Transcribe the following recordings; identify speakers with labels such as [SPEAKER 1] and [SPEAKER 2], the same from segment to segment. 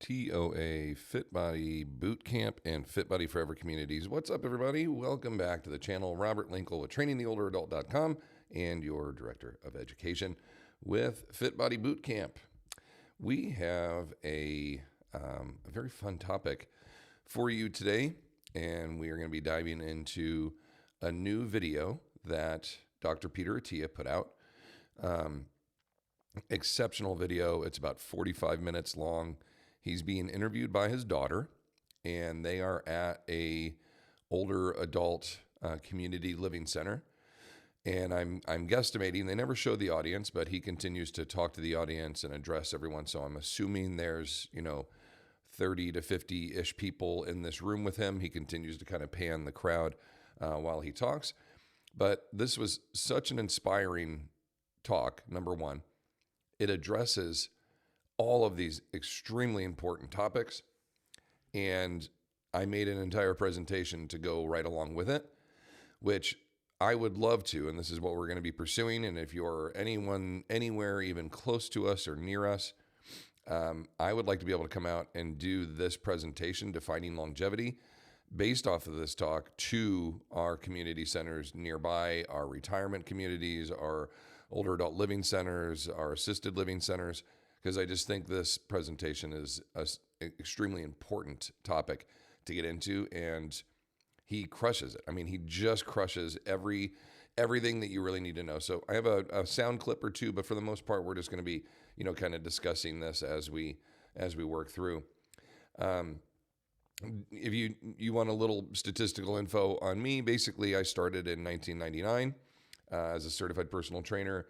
[SPEAKER 1] TOA Fit Body Boot Camp and Fit Body Forever communities. What's up, everybody? Welcome back to the channel. Robert Linkul with TrainingTheOlderAdult.com and your Director of Education with Fit Body Boot Camp. We have a very fun topic for you today, and we are going to be diving into a new video that Dr. Peter Attia put out. Exceptional video. It's about 45 minutes long. He's being interviewed by his daughter, and they are at a older adult community living center. And I'm guesstimating, they never show the audience, but he continues to talk to the audience and address everyone. So I'm assuming there's, 30 to 50-ish people in this room with him. He continues to kind of pan the crowd while he talks. But this was such an inspiring talk, number one. It addresses all of these extremely important topics, and I made an entire presentation to go right along with it, which I would love to, and this is what we're going to be pursuing. And if you're anyone anywhere even close to us or near us, I would like to be able to come out and do this presentation, Defining Longevity, based off of this talk to our community centers nearby, our retirement communities, our older adult living centers, our assisted living centers, because I just think this presentation is an extremely important topic to get into, and he crushes it. I mean, he just crushes everything that you really need to know. So I have a sound clip or two, but for the most part, we're just going to be, kind of discussing this as we work through. If you want a little statistical info on me, basically I started in 1999 as a certified personal trainer.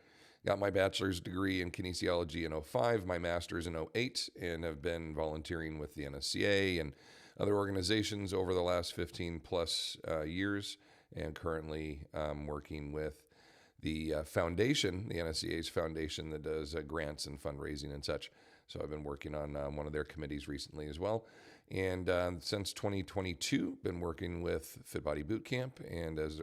[SPEAKER 1] Got my bachelor's degree in kinesiology in 2005, my master's in 2008, and have been volunteering with the NSCA and other organizations over the last 15 plus years, and currently working with the foundation, the NSCA's foundation that does grants and fundraising and such. So I've been working on one of their committees recently as well. And since 2022, been working with Fit Body Boot Camp, and as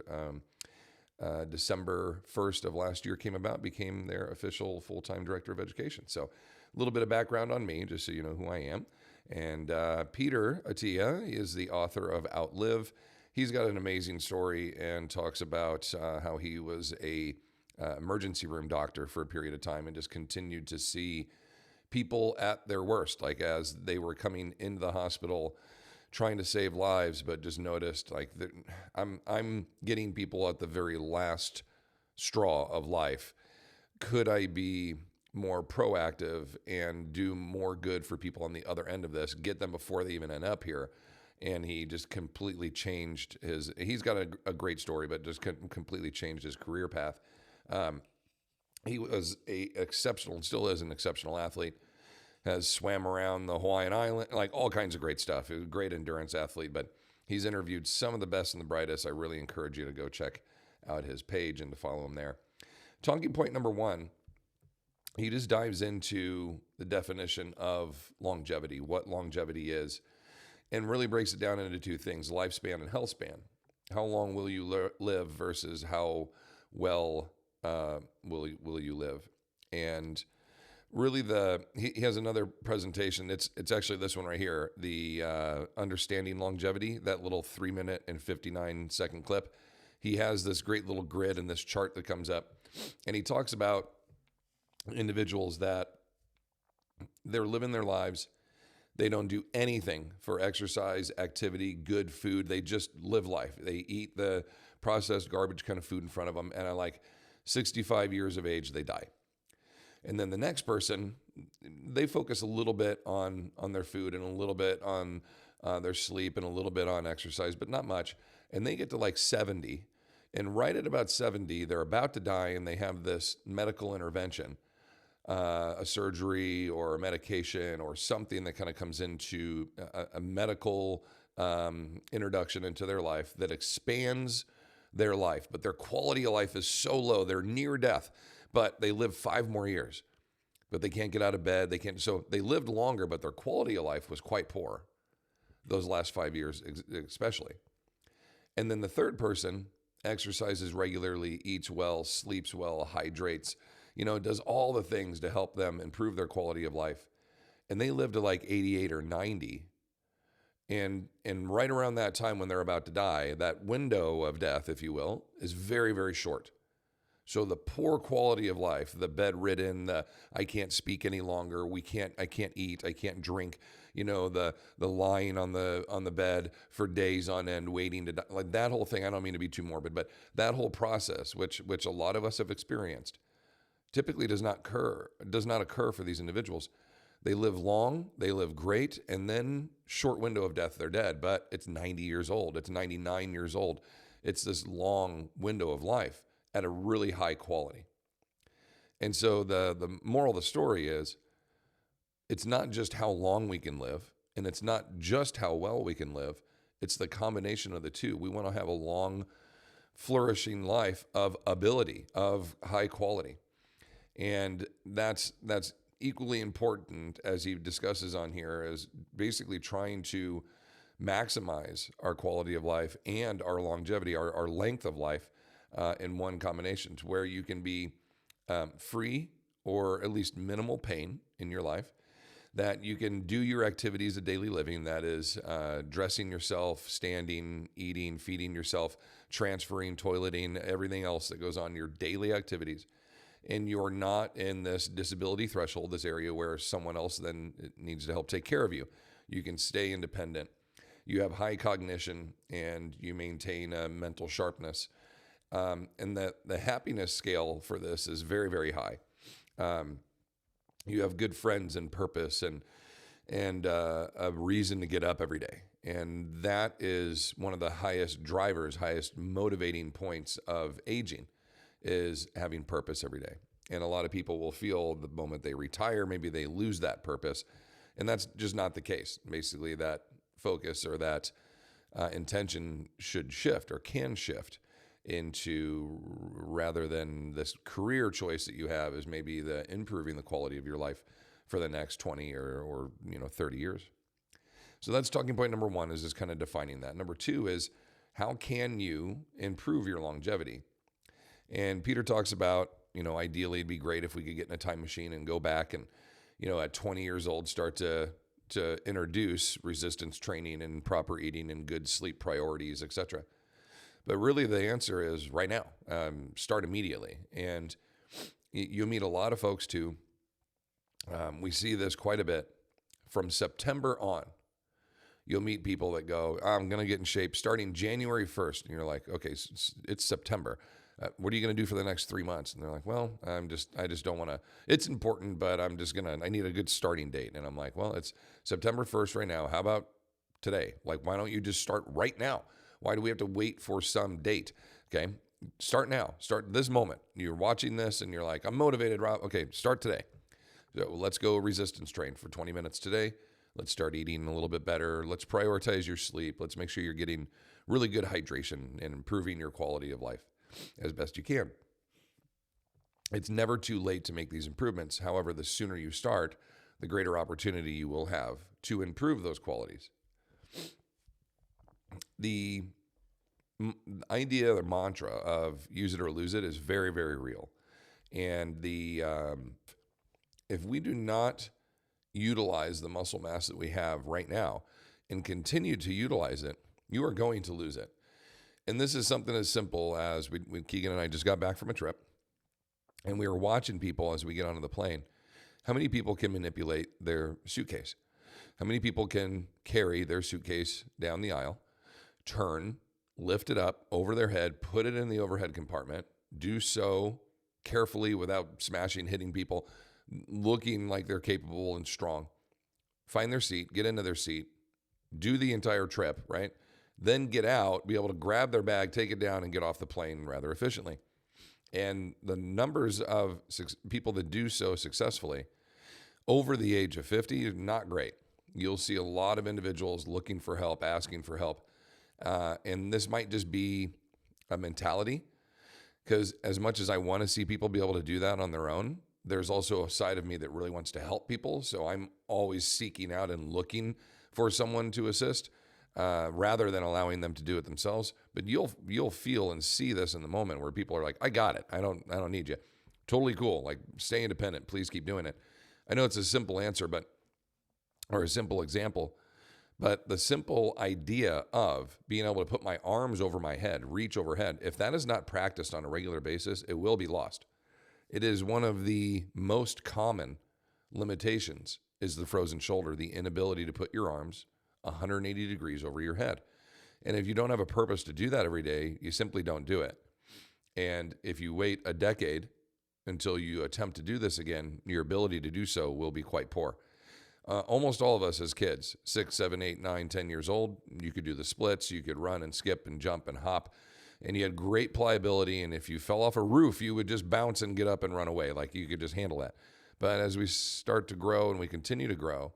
[SPEAKER 1] December 1st of last year came about, became their official full-time director of education. So a little bit of background on me, just so you know who I am. And Peter Attia is the author of Outlive. He's got an amazing story and talks about how he was a emergency room doctor for a period of time and just continued to see people at their worst, like as they were coming into the hospital trying to save lives, but just noticed like that I'm getting people at the very last straw of life. Could I be more proactive and do more good for people on the other end of this, get them before they even end up here? And he just completely changed he's got a great story, but just completely changed his career path. He was a exceptional, and still is an exceptional athlete. Has swam around the Hawaiian Island, like all kinds of great stuff. He was a great endurance athlete, but he's interviewed some of the best and the brightest. I really encourage you to go check out his page and to follow him there. Talking point number one, he just dives into the definition of longevity, what longevity is, and really breaks it down into two things: lifespan and health span. How long will you live versus how well will you live? And really, he has another presentation. It's actually this one right here, the Understanding Longevity, that little 3-minute and 59-second clip. He has this great little grid and this chart that comes up, and he talks about individuals that they're living their lives. They don't do anything for exercise, activity, good food. They just live life. They eat the processed garbage kind of food in front of them, and at like 65 years of age, they die. And then the next person, they focus a little bit on their food and a little bit on their sleep and a little bit on exercise, but not much. And they get to like 70. And right at about 70, they're about to die, and they have this medical intervention, a surgery or a medication or something that kind of comes into a medical introduction into their life that expands their life. But their quality of life is so low. They're near death, but they live 5 more years, but they can't get out of bed. So they lived longer, but their quality of life was quite poor those last 5 years, especially. And then the third person exercises regularly, eats well, sleeps well, hydrates, does all the things to help them improve their quality of life. and they live to like 88 or 90. And right around that time when they're about to die, that window of death, if you will, is very, very short. So the poor quality of life, the bedridden, the I can't speak any longer, I can't eat, I can't drink, the lying on the bed for days on end waiting to die, like that whole thing. I don't mean to be too morbid, but that whole process, which a lot of us have experienced, typically does not occur for these individuals. They live long, they live great, and then short window of death, they're dead. But it's 90 years old, it's 99 years old. It's this long window of life at a really high quality. And so the moral of the story is, it's not just how long we can live, and it's not just how well we can live. It's the combination of the two. We want to have a long, flourishing life of ability, of high quality. And that's equally important, as he discusses on here, is basically trying to maximize our quality of life and our longevity, our length of life, in one combination, to where you can be free or at least minimal pain in your life, that you can do your activities of daily living, that is dressing yourself, standing, eating, feeding yourself, transferring, toileting, everything else that goes on, your daily activities. And you're not in this disability threshold, this area where someone else then needs to help take care of you. You can stay independent. You have high cognition and you maintain a mental sharpness. And the happiness scale for this is very, very high. You have good friends and purpose and a reason to get up every day. And that is one of the highest drivers, highest motivating points of aging, is having purpose every day. And a lot of people will feel the moment they retire, maybe they lose that purpose. And that's just not the case. Basically, that focus or that intention should shift or can shift into, rather than this career choice that you have, is maybe the improving the quality of your life for the next 20 or 30 years. So that's talking point number one, is just kind of defining that. Number two is, how can you improve your longevity? And Peter talks about, ideally it'd be great if we could get in a time machine and go back and, at 20 years old, start to introduce resistance training and proper eating and good sleep priorities, etc. But really the answer is right now. Start immediately. And you meet a lot of folks too. We see this quite a bit from September on. You'll meet people that go, I'm going to get in shape starting January 1st. And you're like, okay, it's September. What are you going to do for the next 3 months? And they're like, well, I just don't want to, it's important, but I need a good starting date. And I'm like, well, it's September 1st right now. How about today? Like, why don't you just start right now? Why do we have to wait for some date? Okay. Start now. Start this moment. You're watching this and you're like, I'm motivated, Rob. Okay. Start today. So let's go resistance train for 20 minutes today. Let's start eating a little bit better. Let's prioritize your sleep. Let's make sure you're getting really good hydration and improving your quality of life as best you can. It's never too late to make these improvements. However, the sooner you start, the greater opportunity you will have to improve those qualities. The idea, the mantra of use it or lose it is very, very real. And if we do not utilize the muscle mass that we have right now and continue to utilize it, you are going to lose it. And this is something as simple as Keegan and I just got back from a trip, and we were watching people as we get onto the plane. How many people can manipulate their suitcase? How many people can carry their suitcase down the aisle, turn, lift it up over their head, put it in the overhead compartment, do so carefully without smashing, hitting people, looking like they're capable and strong, find their seat, get into their seat, do the entire trip, right? Then get out, be able to grab their bag, take it down, and get off the plane rather efficiently. And the numbers of people that do so successfully over the age of 50 is not great. You'll see a lot of individuals looking for help, asking for help. And this might just be a mentality, because as much as I want to see people be able to do that on their own, there's also a side of me that really wants to help people. So I'm always seeking out and looking for someone to assist, rather than allowing them to do it themselves. But you'll feel and see this in the moment where people are like, I got it. I don't need you. Totally cool. Like, stay independent. Please keep doing it. I know it's a simple answer, but or a simple example. But the simple idea of being able to put my arms over my head, reach overhead, if that is not practiced on a regular basis, it will be lost. It is one of the most common limitations is the frozen shoulder, the inability to put your arms 180 degrees over your head. And if you don't have a purpose to do that every day, you simply don't do it. And if you wait a decade until you attempt to do this again, your ability to do so will be quite poor. Almost all of us as kids, 6, 7, 8, 9, 10 years old, you could do the splits, you could run and skip and jump and hop, and you had great pliability. And if you fell off a roof, you would just bounce and get up and run away. Like you could just handle that. But as we start to grow and we continue to grow,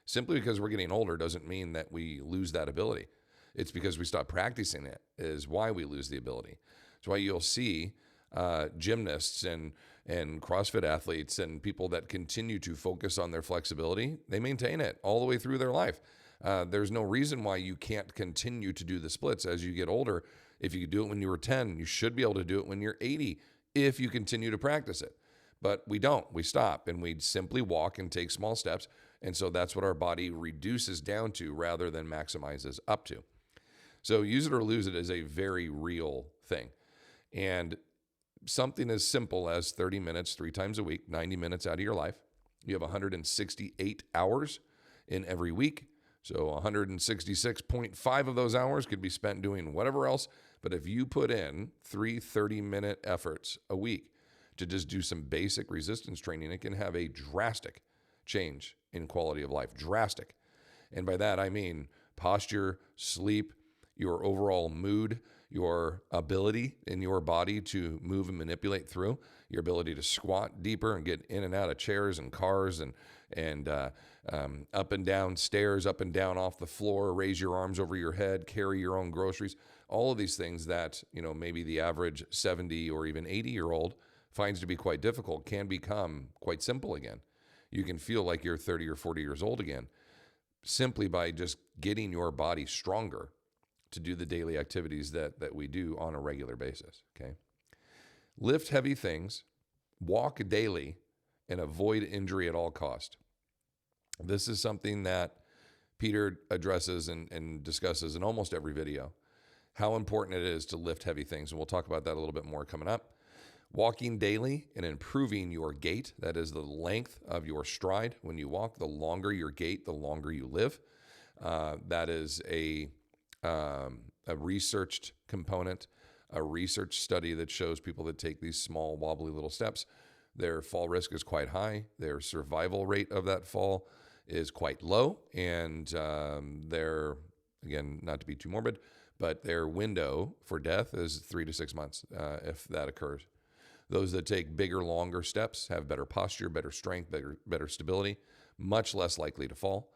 [SPEAKER 1] simply because we're getting older doesn't mean that we lose that ability. It's because we stop practicing it is why we lose the ability. That's why you'll see gymnasts and CrossFit athletes and people that continue to focus on their flexibility, they maintain it all the way through their life. There's no reason why you can't continue to do the splits as you get older. If you do it when you were 10, you should be able to do it when you're 80 if you continue to practice it. But we don't. We stop and we simply walk and take small steps. And so that's what our body reduces down to rather than maximizes up to. So use it or lose it is a very real thing. And something as simple as 30 minutes, 3 times a week, 90 minutes out of your life. You have 168 hours in every week. So 166.5 of those hours could be spent doing whatever else. But if you put in 3 30-minute efforts a week to just do some basic resistance training, it can have a drastic change in quality of life. Drastic. And by that, I mean posture, sleep, your overall mood, your ability in your body to move and manipulate through, your ability to squat deeper and get in and out of chairs and cars and up and down stairs, up and down off the floor, raise your arms over your head, carry your own groceries. All of these things that, maybe the average 70 or even 80-year-old finds to be quite difficult can become quite simple again. You can feel like you're 30 or 40 years old again simply by just getting your body stronger to do the daily activities that we do on a regular basis, okay? Lift heavy things, walk daily, and avoid injury at all cost. This is something that Peter addresses and discusses in almost every video, how important it is to lift heavy things. And we'll talk about that a little bit more coming up. Walking daily and improving your gait, that is the length of your stride when you walk. The longer your gait, the longer you live. That is a researched component, a research study that shows people that take these small, wobbly little steps, their fall risk is quite high. Their survival rate of that fall is quite low. And their, again, not to be too morbid, but their window for death is 3 to 6 months if that occurs. Those that take bigger, longer steps have better posture, better strength, better stability, much less likely to fall.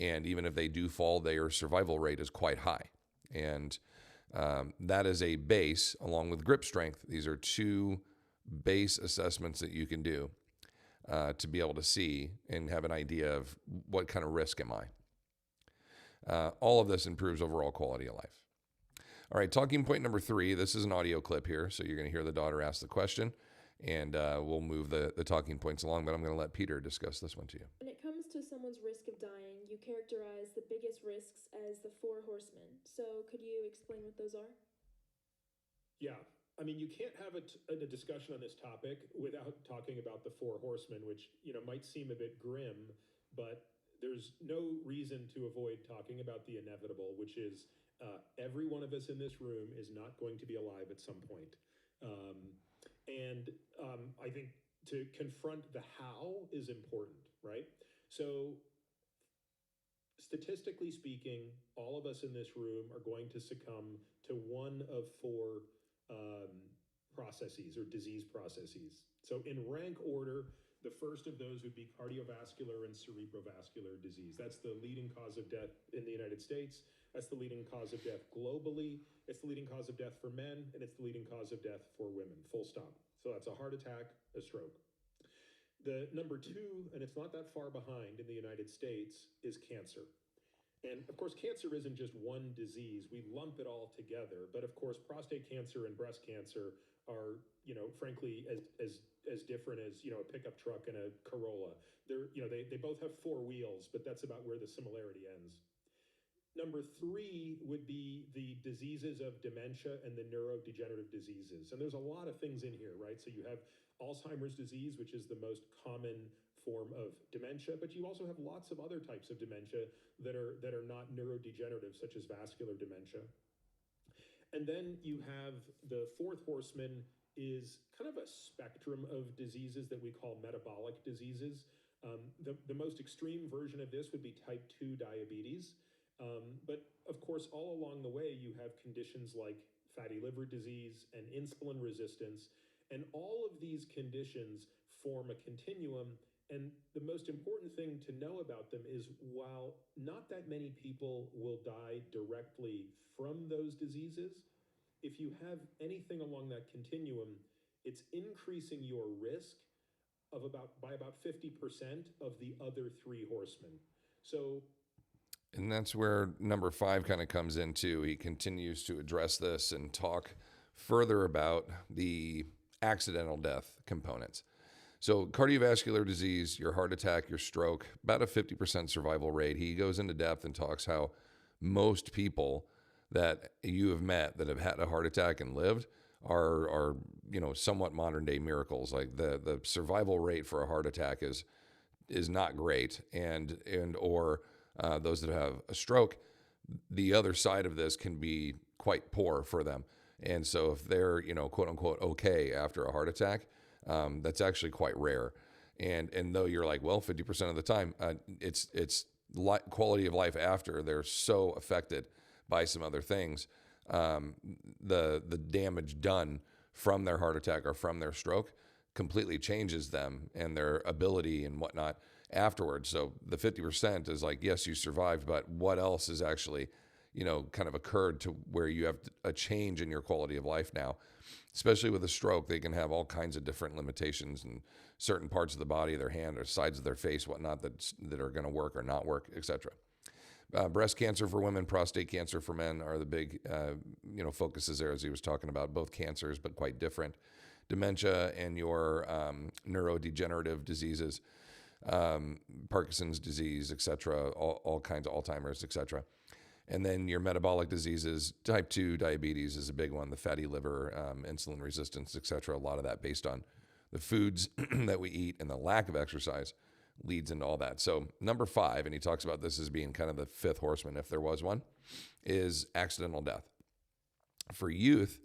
[SPEAKER 1] And even if they do fall, their survival rate is quite high. And that is a base along with grip strength. These are 2 base assessments that you can do to be able to see and have an idea of what kind of risk am I. All of this improves overall quality of life. All right, talking point number 3. This is an audio clip here, so you're going to hear the daughter ask the question, and we'll move the talking points along, but I'm going to let Peter discuss this one to you.
[SPEAKER 2] When it comes to someone's risk of dying, you characterize the biggest risks as the 4 horsemen. So could you explain what those are?
[SPEAKER 3] Yeah. I mean, you can't have a discussion on this topic without talking about the 4 horsemen, which, might seem a bit grim, but there's no reason to avoid talking about the inevitable, which is every one of us in this room is not going to be alive at some point. I think to confront the how is important, right? So statistically speaking, all of us in this room are going to succumb to one of 4 processes or disease processes. So in rank order, the first of those would be cardiovascular and cerebrovascular disease. That's the leading cause of death in the United States. That's the leading cause of death globally. It's the leading cause of death for men, and it's the leading cause of death for women, full stop. So that's a heart attack, a stroke. The number 2, and it's not that far behind in the United States, is cancer. And of course, cancer isn't just one disease. We lump it all together. But of course, prostate cancer and breast cancer are, frankly, as as different as, a pickup truck and a Corolla. They both have four wheels, but that's about where the similarity ends. Number three would be the diseases of dementia and the neurodegenerative diseases. And there's a lot of things in here, right? So you have Alzheimer's disease, which is the most common form of dementia, but you also have lots of other types of dementia that are not neurodegenerative, such as vascular dementia. And then you have the fourth horseman is kind of a spectrum of diseases that we call metabolic diseases. The most extreme version of this would be type 2 diabetes. But of course, all along the way, you have conditions like fatty liver disease and insulin resistance. And all of these conditions form a continuum. And the most important thing to know about them is while not that many people will die directly from those diseases, if you have anything along that continuum, it's increasing your risk by about 50% of the other three horsemen. So,
[SPEAKER 1] and that's where number 5 kind of comes into. He continues to address this and talk further about the accidental death components. So cardiovascular disease, your heart attack, your stroke, about a 50% survival rate. He goes into depth and talks how most people that you have met that have had a heart attack and lived are somewhat modern day miracles. Like the survival rate for a heart attack is not great, or those that have a stroke, the other side of this can be quite poor for them. And so if they're, quote unquote, okay after a heart attack, that's actually quite rare. And though you're like, well, 50% of the time, it's quality of life after they're so affected by some other things, the damage done from their heart attack or from their stroke completely changes them and their ability and whatnot afterwards. So the 50% is like, yes, you survived, but what else is actually, kind of occurred to where you have a change in your quality of life now. Especially with a stroke, they can have all kinds of different limitations in certain parts of the body, their hand or sides of their face, whatnot, that are going to work or not work, etc. Breast cancer for women, prostate cancer for men are the big, focuses there, as he was talking about, both cancers, but quite different. Dementia and your neurodegenerative diseases, Parkinson's disease, etc., all kinds of Alzheimer's, etc. And then your metabolic diseases, type 2 diabetes is a big one, the fatty liver, insulin resistance, etc. A lot of that based on the foods that we eat and the lack of exercise leads into all that. So number 5, and he talks about this as being kind of the fifth horseman, if there was one, is accidental death. For youth,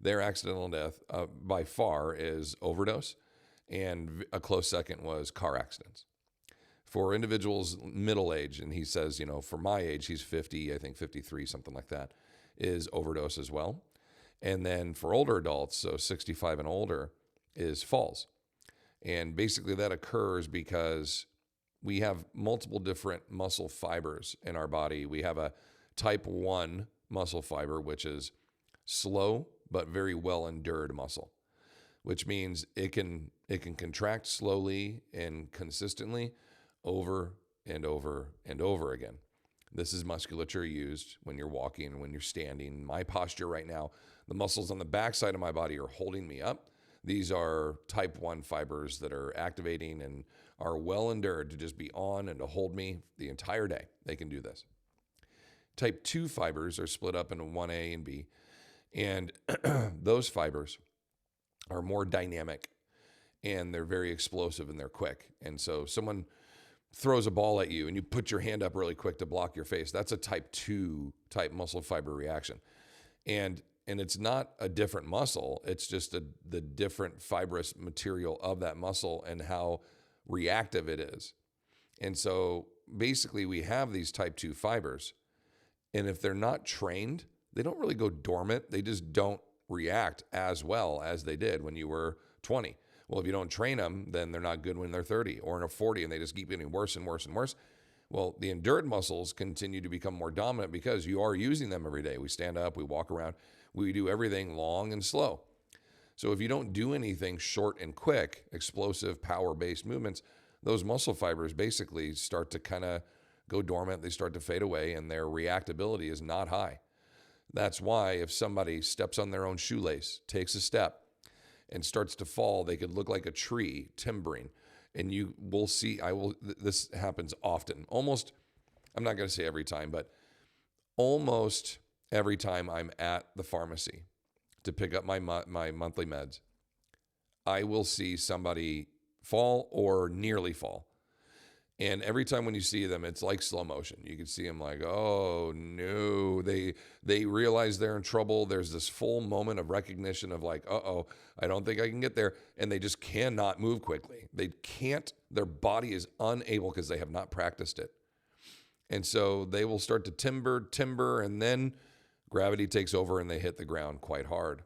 [SPEAKER 1] their accidental death by far is overdose, and a close second was car accidents. For individuals middle age, and he says, for my age, he's 50, I think 53, something like that, is overdose as well. And then for older adults, so 65 and older, is falls. And basically that occurs because we have multiple different muscle fibers in our body. We have a type 1 muscle fiber, which is slow but very well endured muscle, which means it can contract slowly and consistently over and over and over again. This is musculature used when you're walking, when you're standing. My posture right now, the muscles on the backside of my body are holding me up. These are type 1 fibers that are activating and are well endured to just be on and to hold me the entire day. They can do this. Type 2 fibers are split up into 1A and B, and those fibers are more dynamic and they're very explosive and they're quick. And so someone throws a ball at you and you put your hand up really quick to block your face. That's a type 2 type muscle fiber reaction. And it's not a different muscle. It's just the different fibrous material of that muscle and how reactive it is. And so basically we have these type 2 fibers. And if they're not trained, they don't really go dormant. They just don't react as well as they did when you were 20. Well, if you don't train them, then they're not good when they're 30 or in a 40, and they just keep getting worse and worse and worse. Well, the endured muscles continue to become more dominant because you are using them every day. We stand up, we walk around, we do everything long and slow. So if you don't do anything short and quick, explosive, power-based movements, those muscle fibers basically start to kind of go dormant. They start to fade away, and their reactability is not high. That's why if somebody steps on their own shoelace, takes a step, and starts to fall, they could look like a tree timbering. And you will see, this happens often. Almost, I'm not going to say every time, but almost every time I'm at the pharmacy to pick up my monthly meds, I will see somebody fall or nearly fall. And every time when you see them, it's like slow motion. You can see them like, oh no, they realize they're in trouble. There's this full moment of recognition of like, uh-oh, I don't think I can get there. And they just cannot move quickly. They can't, their body is unable because they have not practiced it. And so they will start to timber, and then gravity takes over and they hit the ground quite hard.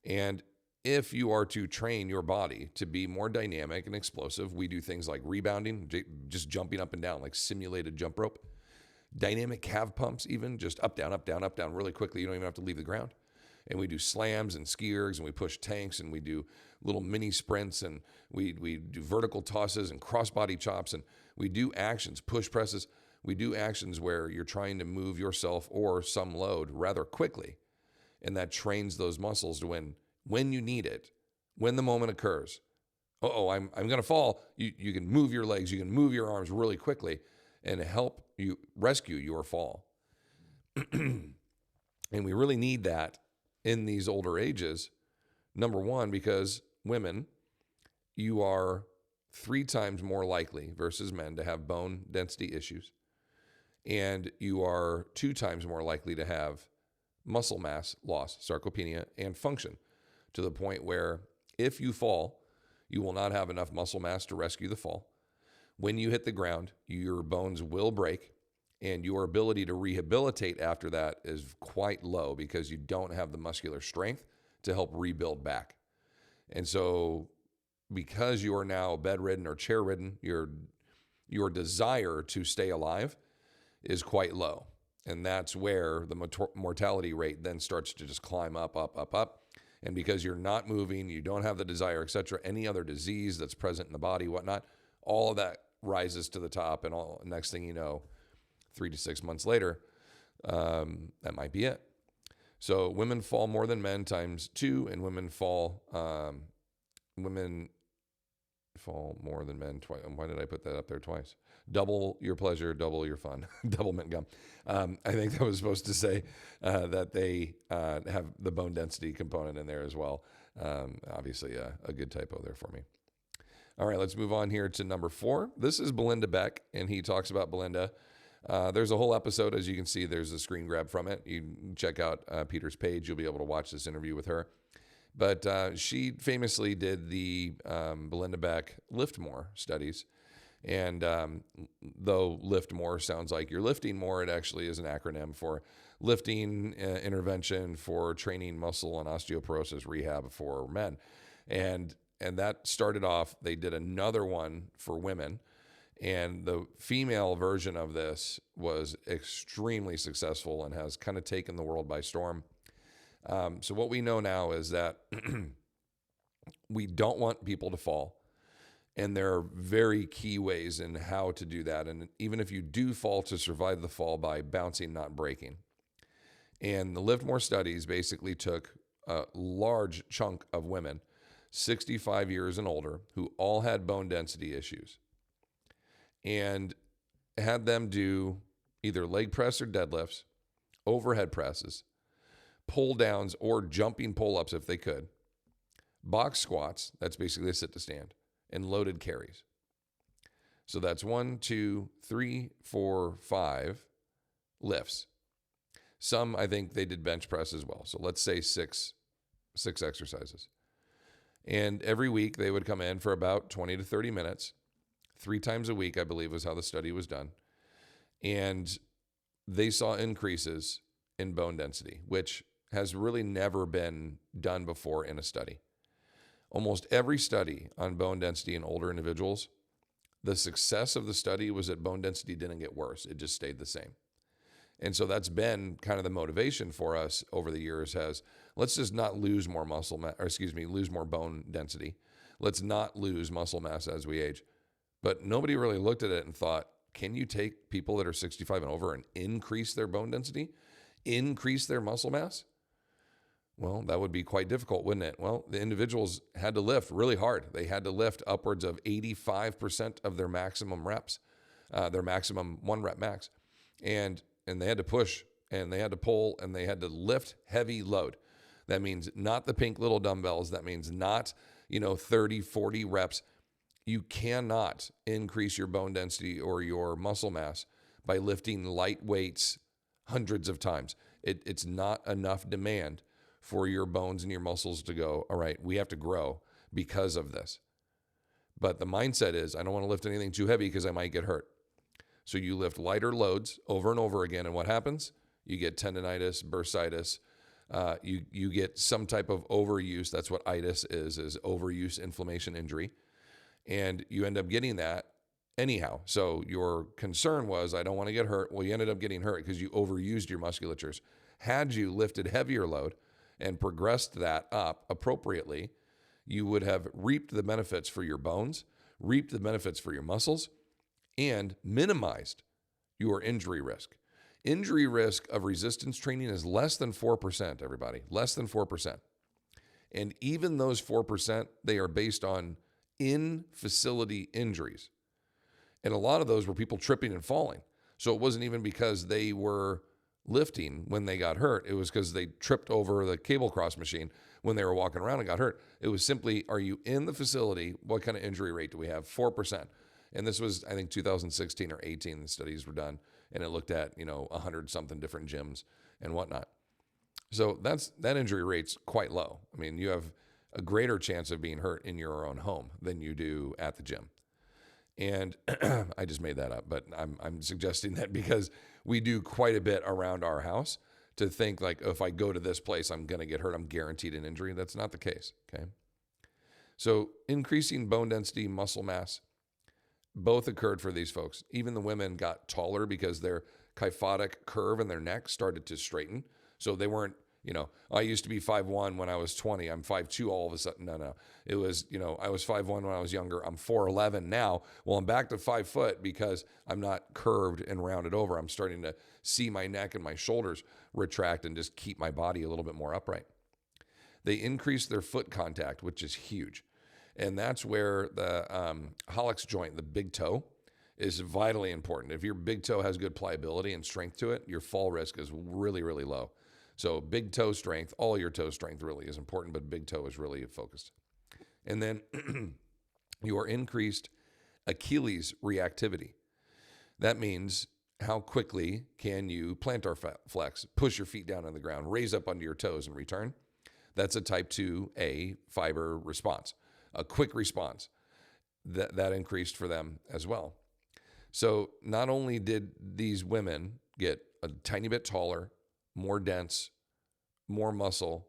[SPEAKER 1] And if you are to train your body to be more dynamic and explosive, we do things like rebounding, just jumping up and down, like simulated jump rope, dynamic calf pumps, even just up, down, up, down, up, down really quickly. You don't even have to leave the ground. And we do slams and ski ergs, and we push tanks, and we do little mini sprints, and we do vertical tosses and crossbody chops, and we do actions, push presses. We do actions where you're trying to move yourself or some load rather quickly. And that trains those muscles to when you need it, when the moment occurs. I'm going to fall. You can move your legs, you can move your arms really quickly and help you rescue your fall. And we really need that in these older ages. Number one, because women, you are 3 times more likely versus men to have bone density issues. And you are 2 times more likely to have muscle mass loss, sarcopenia, and function, to the point where if you fall, you will not have enough muscle mass to rescue the fall. When you hit the ground, your bones will break, and your ability to rehabilitate after that is quite low because you don't have the muscular strength to help rebuild back. And so because you are now bedridden or chair-ridden, your desire to stay alive is quite low. And that's where the mortality rate then starts to just climb up. And because you're not moving, you don't have the desire, et cetera, any other disease that's present in the body, whatnot, all of that rises to the top. And next thing you know, 3 to 6 months later, that might be it. So women fall more than men times 2, and women fall more than men twice. Why did I put that up there twice? Double your pleasure, double your fun. Double mint gum. I think that was supposed to say that they have the bone density component in there as well. Obviously, a good typo there for me. All right, let's move on here to number 4. This is Belinda Beck, and he talks about Belinda. There's a whole episode. As you can see, there's a screen grab from it. You can check out Peter's page. You'll be able to watch this interview with her. But she famously did the Belinda Beck Lift More studies. And though Lift More sounds like you're lifting more, it actually is an acronym for lifting intervention for training muscle and osteoporosis rehab for men. And that started off, they did another one for women. And the female version of this was extremely successful and has kind of taken the world by storm. So what we know now is that we don't want people to fall. And there are very key ways in how to do that. And even if you do fall, to survive the fall by bouncing, not breaking. And the Lift More studies basically took a large chunk of women, 65 years and older, who all had bone density issues, and had them do either leg press or deadlifts, overhead presses, pull downs or jumping pull-ups if they could, box squats, that's basically a sit to stand, and loaded carries. So that's 1, 2, 3, 4, 5 lifts. Some, I think they did bench press as well. So let's say six exercises. And every week they would come in for about 20 to 30 minutes, 3 times a week, I believe was how the study was done. And they saw increases in bone density, which has really never been done before in a study. Almost every study on bone density in older individuals, the success of the study was that bone density didn't get worse. It just stayed the same. And so that's been kind of the motivation for us over the years let's just not lose more lose more bone density. Let's not lose muscle mass as we age. But nobody really looked at it and thought, can you take people that are 65 and over and increase their bone density, increase their muscle mass? Well, that would be quite difficult, wouldn't it? Well, the individuals had to lift really hard. They had to lift upwards of 85% of their maximum reps, their maximum 1 rep max. And they had to push and they had to pull and they had to lift heavy load. That means not the pink little dumbbells. That means not, 30, 40 reps. You cannot increase your bone density or your muscle mass by lifting light weights hundreds of times. It's not enough demand for your bones and your muscles to go, all right, we have to grow because of this. But the mindset is, I don't want to lift anything too heavy because I might get hurt. So you lift lighter loads over and over again. And what happens? You get tendonitis, bursitis. You get some type of overuse. That's what itis is overuse, inflammation, injury. And you end up getting that anyhow. So your concern was, I don't want to get hurt. Well, you ended up getting hurt because you overused your musculatures. Had you lifted heavier load and progressed that up appropriately, you would have reaped the benefits for your bones, reaped the benefits for your muscles, and minimized your injury risk. Injury risk of resistance training is less than 4%, everybody, less than 4%. And even those 4%, they are based on in-facility injuries. And a lot of those were people tripping and falling. So it wasn't even because they were lifting when they got hurt. It was because they tripped over the cable cross machine when they were walking around and got hurt. It was simply, are you in the facility? What kind of injury rate do we have? 4%. And this was, I think, 2016 or 18, the studies were done. And it looked at, 100 something different gyms and whatnot. So that injury rate's quite low. I mean, you have a greater chance of being hurt in your own home than you do at the gym. And I just made that up, but I'm suggesting that because we do quite a bit around our house to think like, if I go to this place, I'm going to get hurt. I'm guaranteed an injury. That's not the case. Okay. So increasing bone density, muscle mass, both occurred for these folks. Even the women got taller because their kyphotic curve in their neck started to straighten. So they weren't, I used to be 5'1" when I was 20. I'm 5'2" all of a sudden. No. It was, I was 5'1" when I was younger. I'm 4'11" now. Well, I'm back to 5 foot because I'm not curved and rounded over. I'm starting to see my neck and my shoulders retract and just keep my body a little bit more upright. They increased their foot contact, which is huge. And that's where the hallux joint, the big toe, is vitally important. If your big toe has good pliability and strength to it, your fall risk is really, really low. So big toe strength, all your toe strength really is important, but big toe is really focused. And then your increased Achilles reactivity. That means how quickly can you plantar flex, push your feet down on the ground, raise up onto your toes and return. That's a type 2A fiber response, a quick response. That increased for them as well. So not only did these women get a tiny bit taller, more dense, more muscle,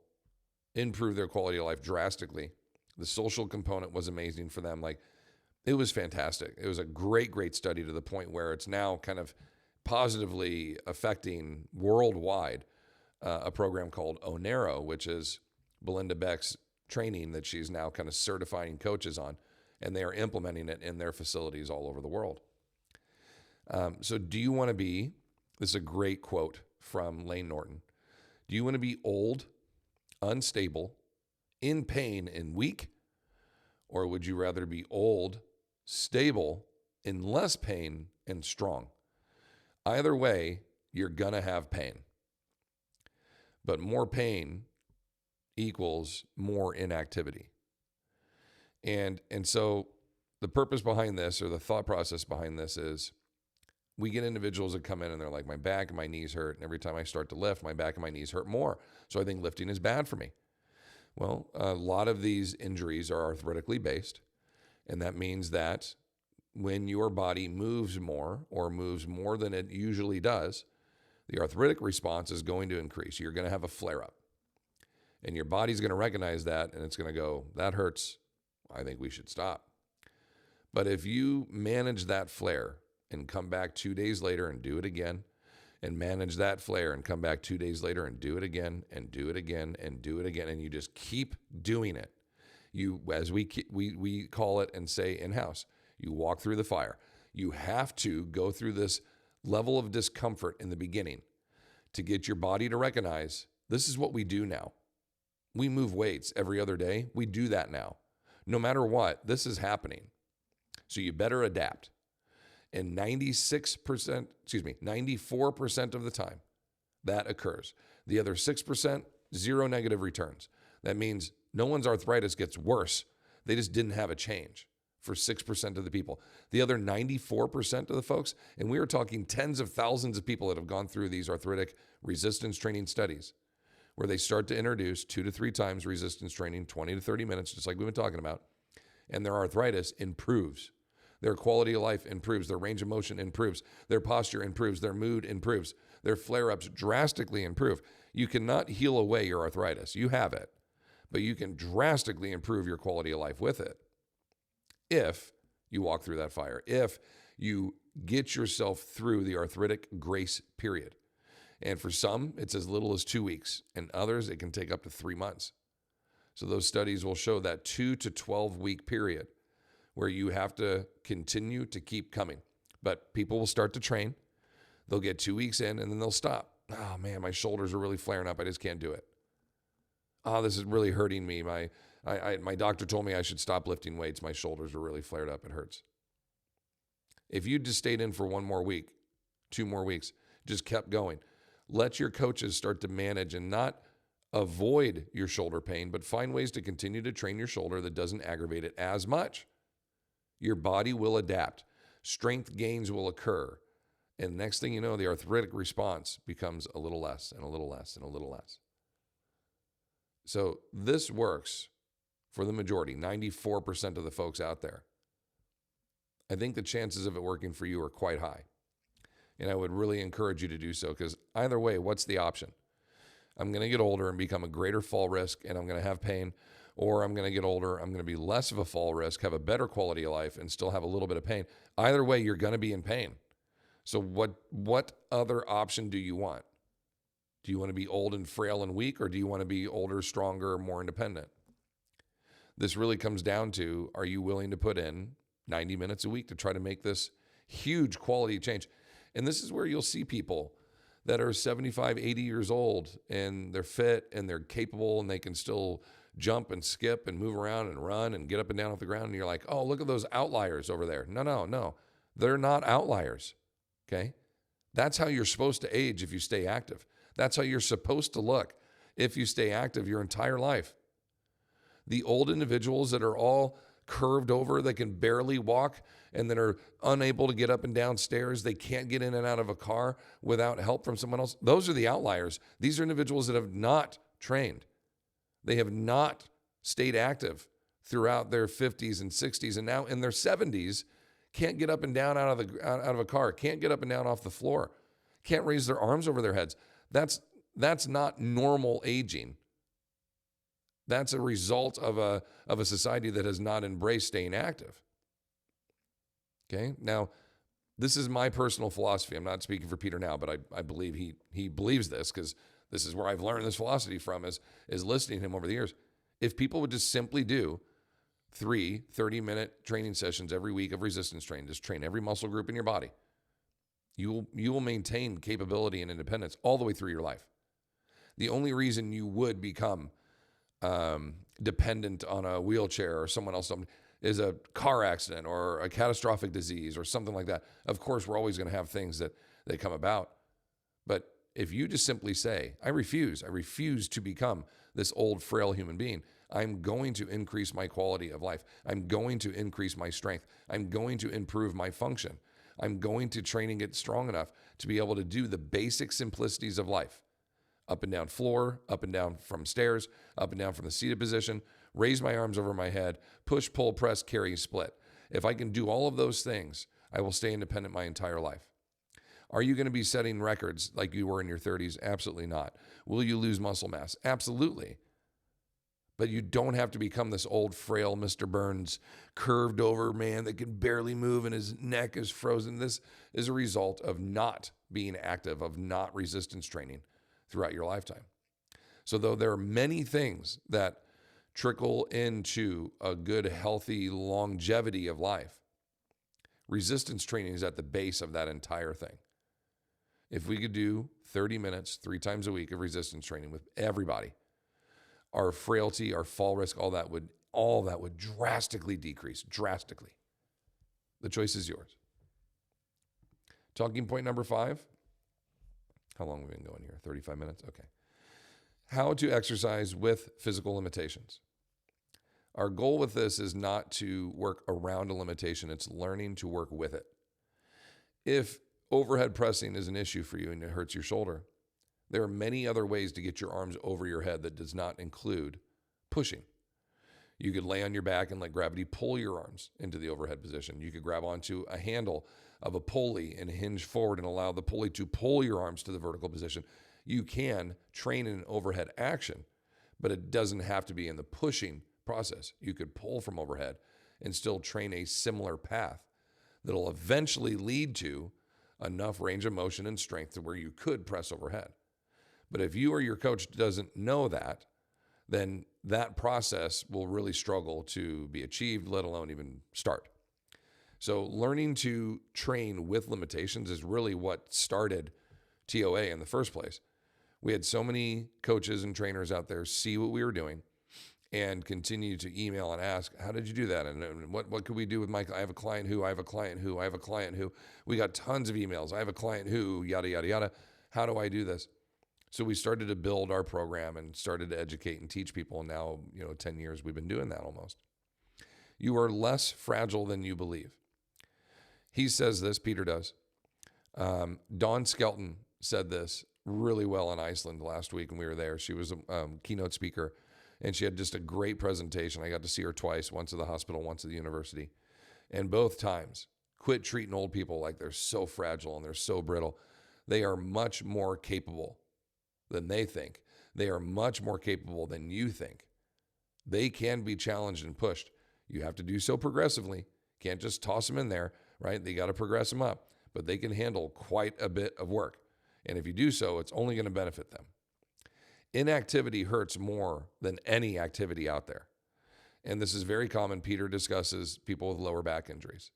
[SPEAKER 1] improve their quality of life drastically. The social component was amazing for them. Like, it was fantastic. It was a great, great study to the point where it's now kind of positively affecting worldwide a program called Onero, which is Belinda Beck's training that she's now kind of certifying coaches on, and they are implementing it in their facilities all over the world. So do you want to be, this is a great quote from Lane Norton, do you want to be old, unstable, in pain, and weak? Or would you rather be old, stable, in less pain, and strong? Either way, you're going to have pain. But more pain equals more inactivity. And so the purpose behind this, or the thought process behind this, is we get individuals that come in and they're like, my back and my knees hurt. And every time I start to lift, my back and my knees hurt more. So I think lifting is bad for me. Well, a lot of these injuries are arthritically based. And that means that when your body moves more or moves more than it usually does, the arthritic response is going to increase. You're going to have a flare-up. And your body's going to recognize that, and it's going to go, that hurts. I think we should stop. But if you manage that flare and come back 2 days later and do it again, and manage that flare and come back 2 days later and do it again, and do it again, and do it again, and you just keep doing it. You, as we call it and say in-house, you walk through the fire. You have to go through this level of discomfort in the beginning to get your body to recognize this is what we do now. We move weights every other day. We do that now. No matter what, this is happening. So you better adapt. And 94% of the time, that occurs. The other 6%, zero negative returns. That means no one's arthritis gets worse. They just didn't have a change for 6% of the people. The other 94% of the folks, and we are talking tens of thousands of people that have gone through these arthritic resistance training studies, where they start to introduce 2 to 3 times resistance training, 20 to 30 minutes, just like we've been talking about, and their arthritis improves. Their quality of life improves. Their range of motion improves. Their posture improves. Their mood improves. Their flare-ups drastically improve. You cannot heal away your arthritis. You have it, but you can drastically improve your quality of life with it if you walk through that fire, if you get yourself through the arthritic grace period. And for some, it's as little as 2 weeks, and others, it can take up to 3 months. So those studies will show that 2 to 12 week period where you have to continue to keep coming. But people will start to train. They'll get 2 weeks in, and then they'll stop. Oh man, my shoulders are really flaring up. I just can't do it. Oh, this is really hurting me. My doctor told me I should stop lifting weights. My shoulders are really flared up. It hurts. If you just stayed in for 1 more week, 2 more weeks, just kept going, let your coaches start to manage and not avoid your shoulder pain, but find ways to continue to train your shoulder that doesn't aggravate it as much. Your body will adapt. Strength gains will occur. And next thing you know, the arthritic response becomes a little less and a little less and a little less. So this works for the majority, 94% of the folks out there. I think the chances of it working for you are quite high. And I would really encourage you to do so, because either way, what's the option? I'm going to get older and become a greater fall risk, and I'm going to have pain, or I'm going to get older, I'm going to be less of a fall risk, have a better quality of life, and still have a little bit of pain. Either way, you're going to be in pain. So what other option do you want? Do you want to be old and frail and weak, or do you want to be older, stronger, more independent? This really comes down to, are you willing to put in 90 minutes a week to try to make this huge quality change? And this is where you'll see people that are 75, 80 years old, and they're fit and they're capable and they can still jump and skip and move around and run and get up and down off the ground. And you're like, oh, look at those outliers over there. No. They're not outliers, okay? That's how you're supposed to age if you stay active. That's how you're supposed to look if you stay active your entire life. The old individuals that are all curved over, that can barely walk and that are unable to get up and down stairs, they can't get in and out of a car without help from someone else. Those are the outliers. These are individuals that have not trained. They have not stayed active throughout their 50s and 60s, and now in their 70s can't get up and down out of a car, can't get up and down off the floor, can't raise their arms over their heads. That's not normal aging. That's a result of a society that has not embraced staying active. Okay? Now, this is my personal philosophy. I'm not speaking for Peter now, but I believe he believes this, because this is where I've learned this philosophy from, is listening to him over the years. If people would just simply do 3 30-minute training sessions every week of resistance training, just train every muscle group in your body, you will maintain capability and independence all the way through your life. The only reason you would become dependent on a wheelchair or someone else is a car accident or a catastrophic disease or something like that. Of course, we're always going to have things that come about. But if you just simply say, I refuse to become this old, frail human being, I'm going to increase my quality of life. I'm going to increase my strength. I'm going to improve my function. I'm going to train and get strong enough to be able to do the basic simplicities of life. Up and down floor, up and down from stairs, up and down from the seated position, raise my arms over my head, push, pull, press, carry, split. If I can do all of those things, I will stay independent my entire life. Are you going to be setting records like you were in your 30s? Absolutely not. Will you lose muscle mass? Absolutely. But you don't have to become this old, frail Mr. Burns, curved over man that can barely move and his neck is frozen. This is a result of not being active, of not resistance training throughout your lifetime. So though there are many things that trickle into a good, healthy longevity of life, resistance training is at the base of that entire thing. If we could do 30 minutes 3 times a week of resistance training with everybody, our frailty, our fall risk, all that would drastically decrease, drastically. The choice is yours. Talking point number 5. How long have we been going here? 35 minutes? Okay. How to exercise with physical limitations. Our goal with this is not to work around a limitation. It's learning to work with it. If overhead pressing is an issue for you and it hurts your shoulder, there are many other ways to get your arms over your head that does not include pushing. You could lay on your back and let gravity pull your arms into the overhead position. You could grab onto a handle of a pulley and hinge forward and allow the pulley to pull your arms to the vertical position. You can train in an overhead action, but it doesn't have to be in the pushing process. You could pull from overhead and still train a similar path that'll eventually lead to enough range of motion and strength to where you could press overhead. But if you or your coach doesn't know that, then that process will really struggle to be achieved, let alone even start. So learning to train with limitations is really what started TOA in the first place. We had so many coaches and trainers out there see what we were doing and continue to email and ask, how did you do that? And what could we do with Michael? I have a client who, we got tons of emails. I have a client who, yada, yada, yada. How do I do this? So we started to build our program and started to educate and teach people. And now, 10 years we've been doing that almost. You are less fragile than you believe. He says this, Peter does. Dawn Skelton said this really well in Iceland last week when we were there. She was a keynote speaker, and she had just a great presentation. I got to see her twice, once at the hospital, once at the university. And both times, quit treating old people like they're so fragile and they're so brittle. They are much more capable than they think. They are much more capable than you think. They can be challenged and pushed. You have to do so progressively. Can't just toss them in there, right? They got to progress them up, but they can handle quite a bit of work. And if you do so, it's only going to benefit them. Inactivity hurts more than any activity out there. And this is very common. Peter discusses people with lower back injuries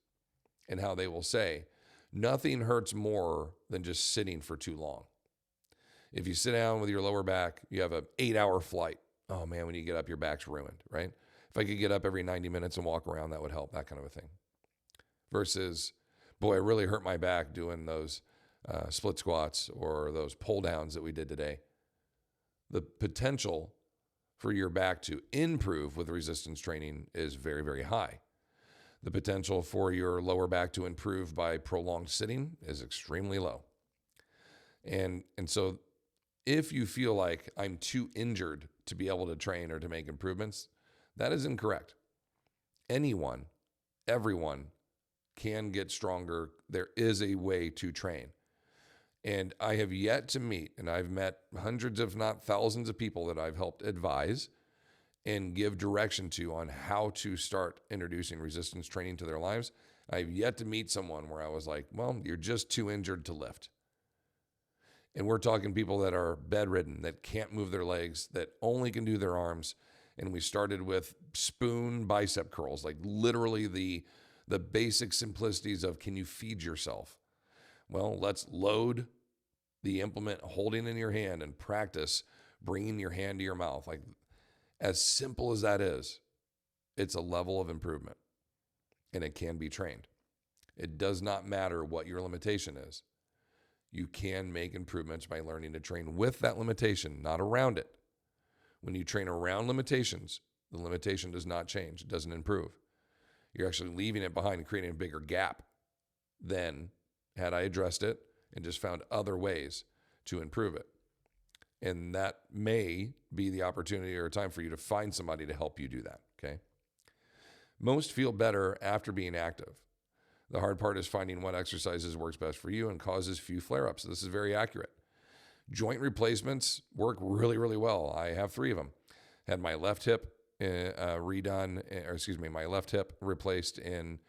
[SPEAKER 1] and how they will say, nothing hurts more than just sitting for too long. If you sit down with your lower back, you have an 8-hour flight. Oh man, when you get up, your back's ruined, right? If I could get up every 90 minutes and walk around, that would help, that kind of a thing. Versus, boy, I really hurt my back doing those split squats or those pull downs that we did today. The potential for your back to improve with resistance training is very, very high. The potential for your lower back to improve by prolonged sitting is extremely low. And so if you feel like I'm too injured to be able to train or to make improvements, that is incorrect. Anyone, everyone can get stronger. There is a way to train. And I have yet to meet, and I've met hundreds, if not thousands of people that I've helped advise and give direction to on how to start introducing resistance training to their lives. I've yet to meet someone where I was like, well, you're just too injured to lift. And we're talking people that are bedridden, that can't move their legs, that only can do their arms. And we started with spoon bicep curls, like literally the basic simplicities of, can you feed yourself? Well, let's load the implement holding in your hand and practice bringing your hand to your mouth. Like, as simple as that is, it's a level of improvement, and it can be trained. It does not matter what your limitation is. You can make improvements by learning to train with that limitation, not around it. When you train around limitations, the limitation does not change. It doesn't improve. You're actually leaving it behind and creating a bigger gap than had I addressed it and just found other ways to improve it. And that may be the opportunity or time for you to find somebody to help you do that, okay? Most feel better after being active. The hard part is finding what exercises works best for you and causes few flare-ups. This is very accurate. Joint replacements work really, really well. I have 3 of them. Had my left hip my left hip replaced in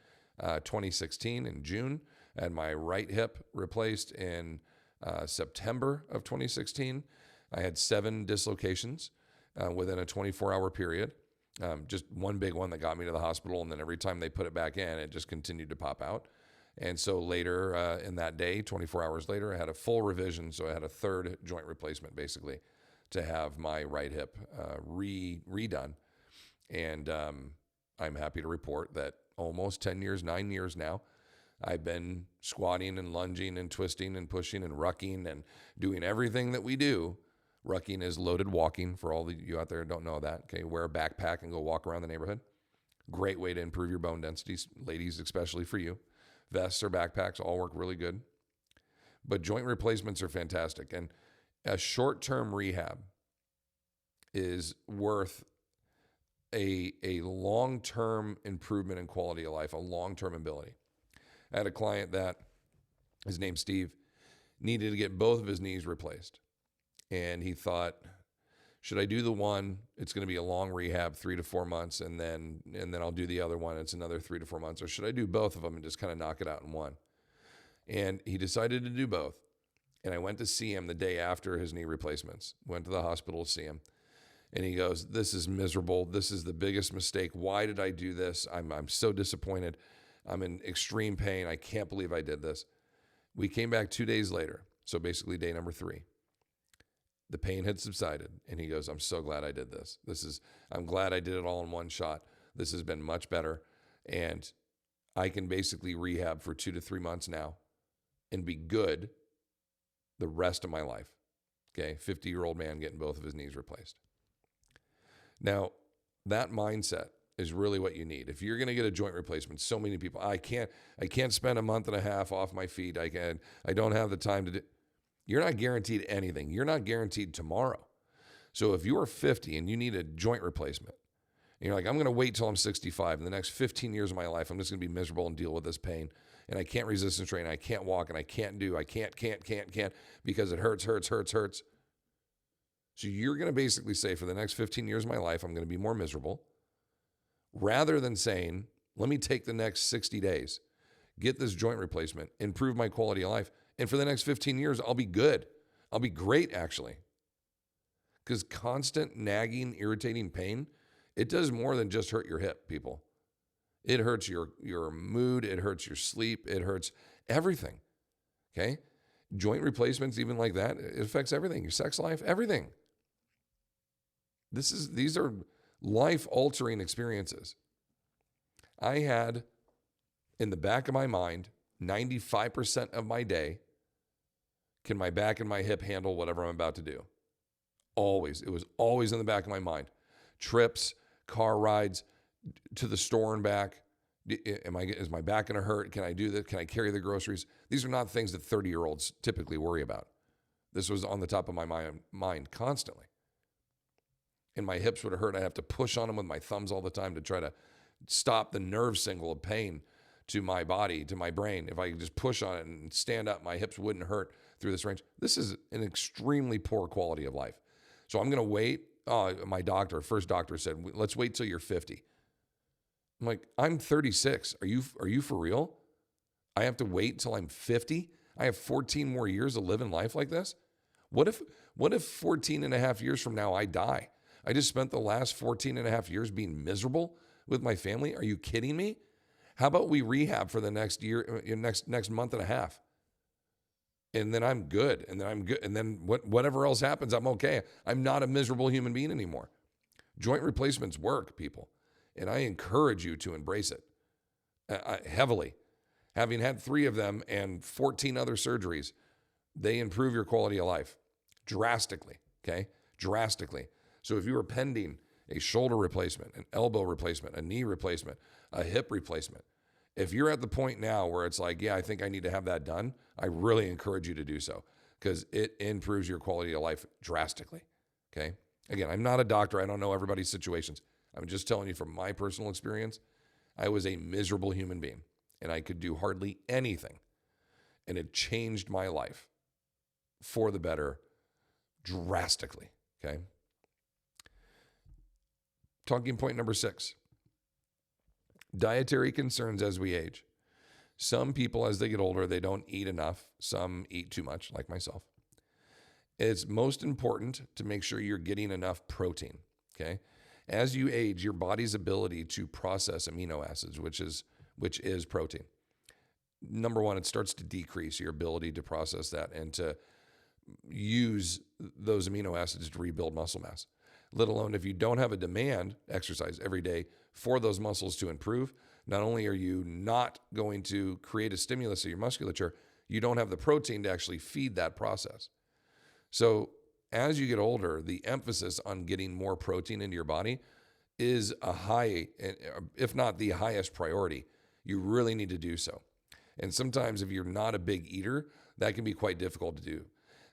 [SPEAKER 1] 2016 in June. I had my right hip replaced in September of 2016. I had 7 dislocations within a 24-hour period. Just one big one that got me to the hospital, and then every time they put it back in, it just continued to pop out. And so later in that day, 24 hours later, I had a full revision, so I had a 3rd joint replacement, basically, to have my right hip redone. And I'm happy to report that almost 10 years, 9 years now, I've been squatting and lunging and twisting and pushing and rucking and doing everything that we do. Rucking is loaded walking for all of you out there who don't know that. Okay, wear a backpack and go walk around the neighborhood. Great way to improve your bone densities, ladies, especially for you. Vests or backpacks all work really good. But joint replacements are fantastic. And a short-term rehab is worth a long-term improvement in quality of life, a long-term ability. I had a client that, his name's Steve, needed to get both of his knees replaced. And he thought, should I do the one? It's going to be a long rehab, 3 to 4 months, and then I'll do the other one. It's another 3 to 4 months. Or should I do both of them and just kind of knock it out in one? And he decided to do both. And I went to see him the day after his knee replacements. Went to the hospital to see him. And he goes, this is miserable. This is the biggest mistake. Why did I do this? I'm so disappointed. I'm in extreme pain. I can't believe I did this. We came back 2 days later. So basically day number 3. The pain had subsided. And he goes, I'm so glad I did this. I'm glad I did it all in one shot. This has been much better. And I can basically rehab for 2 to 3 months now and be good the rest of my life. Okay, 50-year-old man getting both of his knees replaced. Now, that mindset is really what you need. If you're going to get a joint replacement, so many people, I can't spend a month and a half off my feet. I don't have the time to do. You're not guaranteed anything. You're not guaranteed tomorrow. So if you're 50 and you need a joint replacement, and you're like, I'm going to wait till I'm 65. In the next 15 years of my life, I'm just going to be miserable and deal with this pain. And I can't resistance train. I can't walk and I can't because it hurts. So you're going to basically say, for the next 15 years of my life, I'm going to be more miserable, rather than saying, let me take the next 60 days, get this joint replacement, improve my quality of life. And for the next 15 years, I'll be good. I'll be great, actually. Because constant nagging, irritating pain, it does more than just hurt your hip, people. It hurts your mood. It hurts your sleep. It hurts everything. Okay? Joint replacements, even like that, it affects everything. Your sex life, everything. These are life-altering experiences. I had, in the back of my mind, 95% of my day, can my back and my hip handle whatever I'm about to do? Always. It was always in the back of my mind. Trips, car rides, to the store and back. Is my back going to hurt? Can I do that? Can I carry the groceries? These are not things that 30-year-olds typically worry about. This was on the top of my mind constantly. And my hips would hurt. I'd have to push on them with my thumbs all the time to try to stop the nerve signal of pain to my body, to my brain. If I could just push on it and stand up, my hips wouldn't hurt through this range. This is an extremely poor quality of life. So I'm going to wait. My first doctor said, let's wait till you're 50. I'm like, I'm 36. Are you for real? I have to wait till I'm 50? I have 14 more years of living life like this? What if 14 and a half years from now I die? I just spent the last 14 and a half years being miserable with my family? Are you kidding me? How about we rehab for the next year, next month and a half? And then I'm good. And then whatever else happens, I'm okay. I'm not a miserable human being anymore. Joint replacements work, people. And I encourage you to embrace it heavily. Having had 3 of them and 14 other surgeries, they improve your quality of life drastically, okay? Drastically. So if you were pending a shoulder replacement, an elbow replacement, a knee replacement, a hip replacement, if you're at the point now where it's like, yeah, I think I need to have that done, I really encourage you to do so because it improves your quality of life drastically, okay? Again, I'm not a doctor. I don't know everybody's situations. I'm just telling you from my personal experience, I was a miserable human being and I could do hardly anything. And it changed my life for the better drastically, okay? Talking point number 6, dietary concerns as we age. Some people, as they get older, they don't eat enough. Some eat too much, like myself. It's most important to make sure you're getting enough protein, okay? As you age, your body's ability to process amino acids, which is protein. Number one, it starts to decrease your ability to process that and to use those amino acids to rebuild muscle mass, let alone if you don't have a demand exercise every day for those muscles to improve. Not only are you not going to create a stimulus of your musculature, you don't have the protein to actually feed that process. So as you get older, the emphasis on getting more protein into your body is a high, if not the highest priority. You really need to do so. And sometimes if you're not a big eater, that can be quite difficult to do.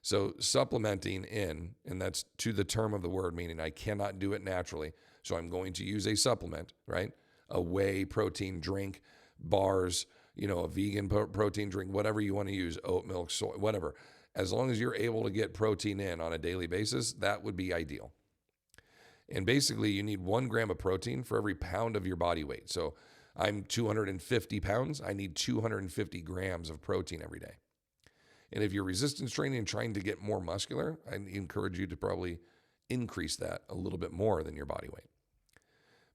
[SPEAKER 1] So supplementing in, and that's to the term of the word, meaning I cannot do it naturally. So I'm going to use a supplement, right? A whey protein drink, bars, a vegan protein drink, whatever you want to use, oat milk, soy, whatever. As long as you're able to get protein in on a daily basis, that would be ideal. And basically you need 1 gram of protein for every pound of your body weight. So I'm 250 pounds. I need 250 grams of protein every day. And if you're resistance training and trying to get more muscular, I encourage you to probably increase that a little bit more than your body weight.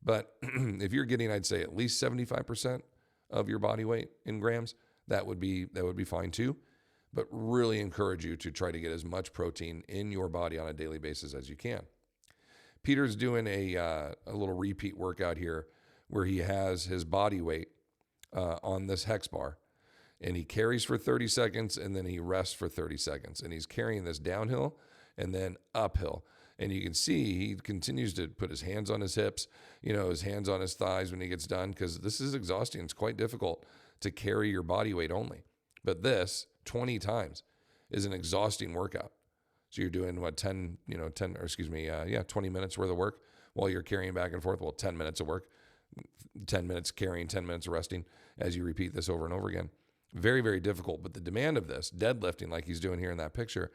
[SPEAKER 1] But if you're getting, I'd say at least 75% of your body weight in grams, that would be fine too. But really encourage you to try to get as much protein in your body on a daily basis as you can. Peter's doing a little repeat workout here where he has his body weight on this hex bar, and he carries for 30 seconds and then he rests for 30 seconds. And he's carrying this downhill and then uphill. And you can see he continues to put his hands on his hips, his hands on his thighs when he gets done, because this is exhausting. It's quite difficult to carry your body weight only. But this 20 times is an exhausting workout. So you're doing 20 minutes worth of work while you're carrying back and forth. Well, 10 minutes of work, 10 minutes carrying, 10 minutes of resting as you repeat this over and over again. Very, very difficult. But the demand of this, deadlifting like he's doing here in that picture,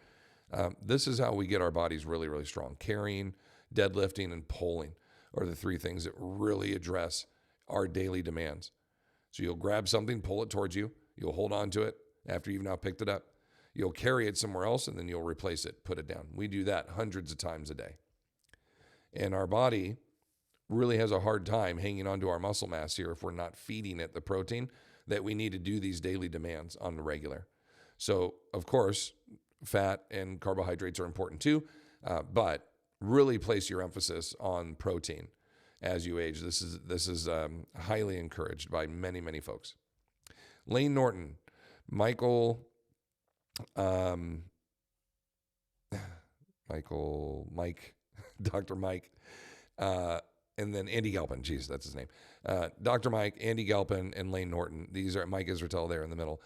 [SPEAKER 1] this is how we get our bodies really, really strong. Carrying, deadlifting, and pulling are the 3 things that really address our daily demands. So you'll grab something, pull it towards you. You'll hold on to it after you've now picked it up. You'll carry it somewhere else, and then you'll replace it, put it down. We do that hundreds of times a day. And our body really has a hard time hanging on to our muscle mass here if we're not feeding it the protein that we need to do these daily demands on the regular. So, of course, fat and carbohydrates are important too, but really place your emphasis on protein as you age. This is highly encouraged by many, many folks. Lane Norton, Mike, Dr. Mike, and then Andy Galpin. Jeez, that's his name. Dr. Mike, Andy Galpin, and Lane Norton. These are Mike Israetel there in the middle.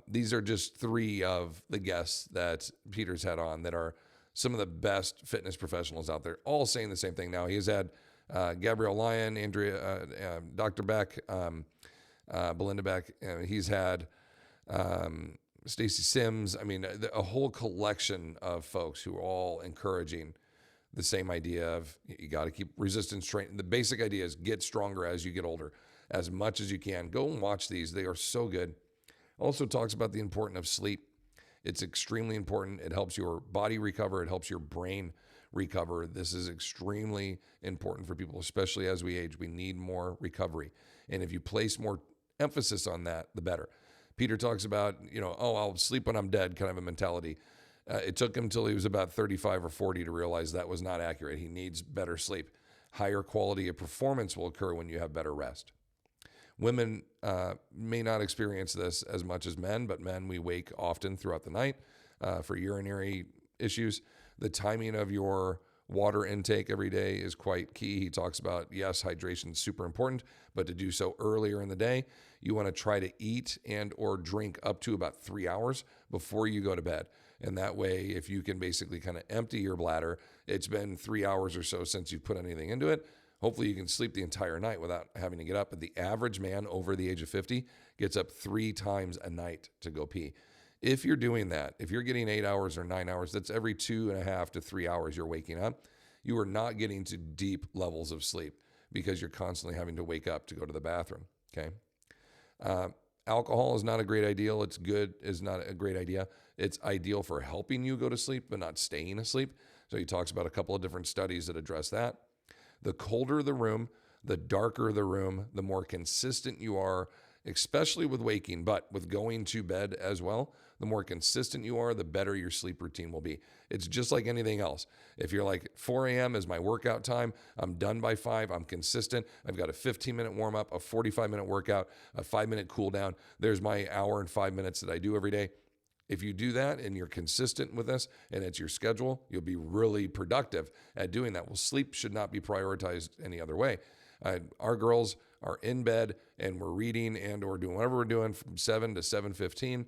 [SPEAKER 1] These are just 3 of the guests that Peter's had on that are some of the best fitness professionals out there, all saying the same thing. Now, he's had Gabrielle Lyon, Andrea, Dr. Beck, Belinda Beck. He's had Stacy Sims. I mean, a whole collection of folks who are all encouraging the same idea of you got to keep resistance training. The basic idea is get stronger as you get older, as much as you can. Go and watch these. They are so good. Also talks about the importance of sleep. It's extremely important. It helps your body recover. It helps your brain recover. This is extremely important for people, especially as we age. We need more recovery. And if you place more emphasis on that, the better. Peter talks about, I'll sleep when I'm dead kind of a mentality. It took him till he was about 35 or 40 to realize that was not accurate. He needs better sleep. Higher quality of performance will occur when you have better rest. Women may not experience this as much as men, but men, we wake often throughout the night for urinary issues. The timing of your water intake every day is quite key. He talks about, yes, hydration is super important, but to do so earlier in the day, you want to try to eat and or drink up to about 3 hours before you go to bed. And that way, if you can basically kind of empty your bladder, it's been 3 hours or so since you've put anything into it. Hopefully you can sleep the entire night without having to get up. But the average man over the age of 50 gets up 3 times a night to go pee. If you're doing that, if you're getting 8 hours or 9 hours, that's every 2.5 to 3 hours you're waking up. You are not getting to deep levels of sleep because you're constantly having to wake up to go to the bathroom. Okay. Alcohol is not a great idea. It's good is not a great idea. It's ideal for helping you go to sleep, but not staying asleep. So he talks about a couple of different studies that address that. The colder the room, the darker the room, the more consistent you are, especially with waking, but with going to bed as well, The more consistent you are, the better your sleep routine will be. It's just like anything else. If you're like 4 a.m. is my workout time, I'm done by 5, I'm consistent, I've got a 15-minute warm up, a 45-minute workout, a 5-minute cool down. There's my hour and 5 minutes that I do every day. If you do that and you're consistent with this and it's your schedule, you'll be really productive at doing that. Well, sleep should not be prioritized any other way. Our girls are in bed and we're reading and or doing whatever we're doing from 7 to 7:15.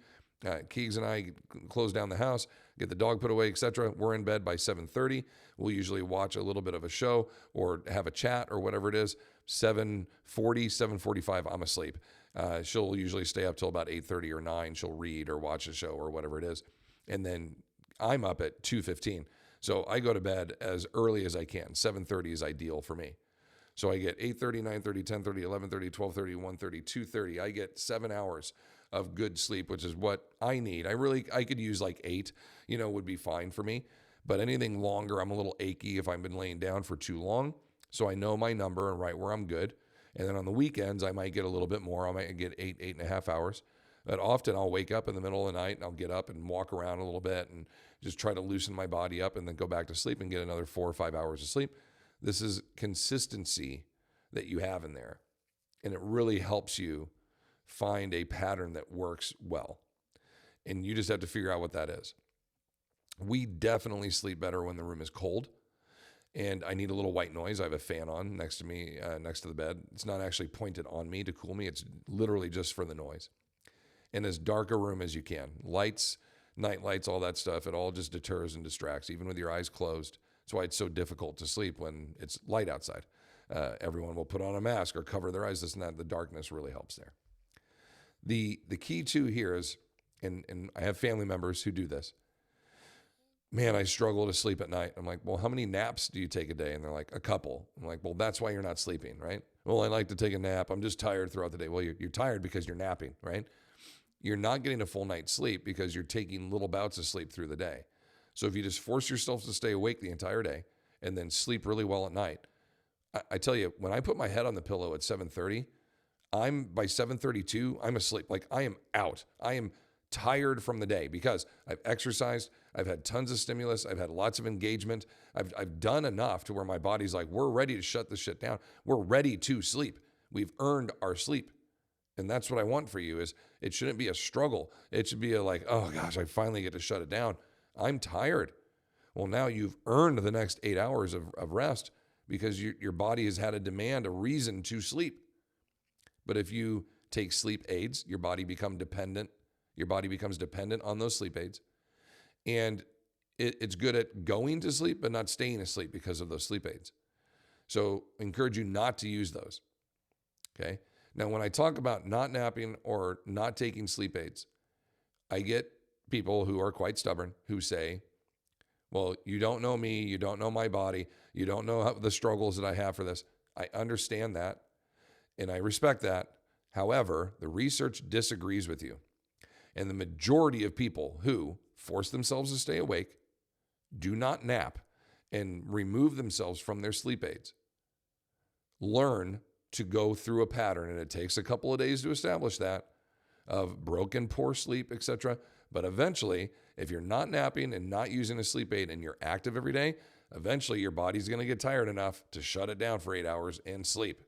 [SPEAKER 1] Keegs and I close down the house, get the dog put away, etc. We're in bed by 7:30. We'll usually watch a little bit of a show or have a chat or whatever it is. 7:40, 7:45, I'm asleep. She'll usually stay up till about 8:30 or 9. She'll read or watch a show or whatever it is. And then I'm up at 2:15. So I go to bed as early as I can. 7:30 is ideal for me. So I get 8:30, 9:30, 10:30, 11:30, 12:30, 1:30, 2:30. I get 7 hours of good sleep, which is what I need. I could use like 8, would be fine for me. But anything longer, I'm a little achy if I've been laying down for too long. So I know my number and right where I'm good. And then on the weekends, I might get a little bit more. I might get 8.5 hours. But often I'll wake up in the middle of the night and I'll get up and walk around a little bit and just try to loosen my body up and then go back to sleep and get another 4 or 5 hours of sleep. This is consistency that you have in there. And it really helps you find a pattern that works well. And you just have to figure out what that is. We definitely sleep better when the room is cold. And I need a little white noise. I have a fan on next to me, next to the bed. It's not actually pointed on me to cool me. It's literally just for the noise. And as dark a room as you can. Lights, night lights, all that stuff, it all just deters and distracts, even with your eyes closed. That's why it's so difficult to sleep when it's light outside. Everyone will put on a mask or cover their eyes, this and that. The darkness really helps there. The key too here is, and I have family members who do this. Man, I struggle to sleep at night. I'm like, well, how many naps do you take a day? And they're like, a couple. I'm like, well, that's why you're not sleeping, right? Well, I like to take a nap. I'm just tired throughout the day. Well, you're tired because you're napping, right? You're not getting a full night's sleep because you're taking little bouts of sleep through the day. So if you just force yourself to stay awake the entire day and then sleep really well at night, I tell you, when I put my head on the pillow at 7:30, by 7:32, I'm asleep. Like I am out. I am tired from the day because I've exercised, I've had tons of stimulus, I've had lots of engagement, I've done enough to where my body's like, we're ready to shut this shit down. We're ready to sleep. We've earned our sleep. And that's what I want for you is it shouldn't be a struggle. It should be like, oh gosh, I finally get to shut it down. I'm tired. Well, now you've earned the next 8 hours of rest because your body has had a demand, a reason to sleep. But if you take sleep aids, your body becomes dependent on those sleep aids. And it's good at going to sleep, but not staying asleep because of those sleep aids. So I encourage you not to use those. Okay. Now, when I talk about not napping or not taking sleep aids, I get people who are quite stubborn who say, well, you don't know me. You don't know my body. You don't know the struggles that I have for this. I understand that. And I respect that. However, the research disagrees with you. And the majority of people who force themselves to stay awake, do not nap, and remove themselves from their sleep aids, learn to go through a pattern, and it takes a couple of days to establish that, of broken, poor sleep, etc. But eventually, if you're not napping and not using a sleep aid and you're active every day, eventually your body's going to get tired enough to shut it down for 8 hours and sleep.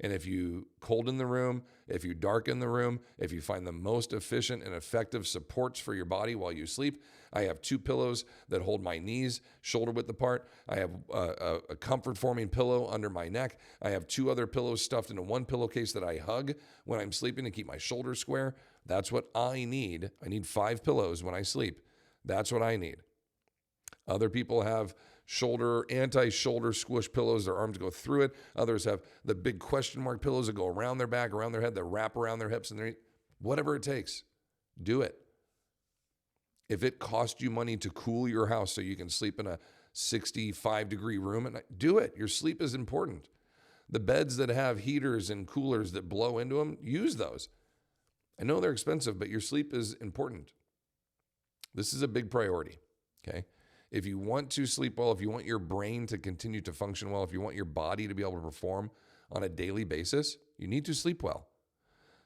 [SPEAKER 1] And if you colden the room, if you darken the room, if you find the most efficient and effective supports for your body while you sleep, I have 2 pillows that hold my knees shoulder width apart. I have a comfort-forming pillow under my neck. I have 2 other pillows stuffed into one pillowcase that I hug when I'm sleeping to keep my shoulders square. That's what I need. I need 5 pillows when I sleep. That's what I need. Other people have anti-shoulder squish pillows. Their arms go through it. Others have the big question mark pillows that go around their back, around their head, that wrap around their hips and whatever it takes. Do it. If it costs you money to cool your house so you can sleep in a 65-degree room at night, do it. Your sleep is important. The beds that have heaters and coolers that blow into them, use those. I know they're expensive, but your sleep is important. This is a big priority, okay? If you want to sleep well, if you want your brain to continue to function well, if you want your body to be able to perform on a daily basis, you need to sleep well.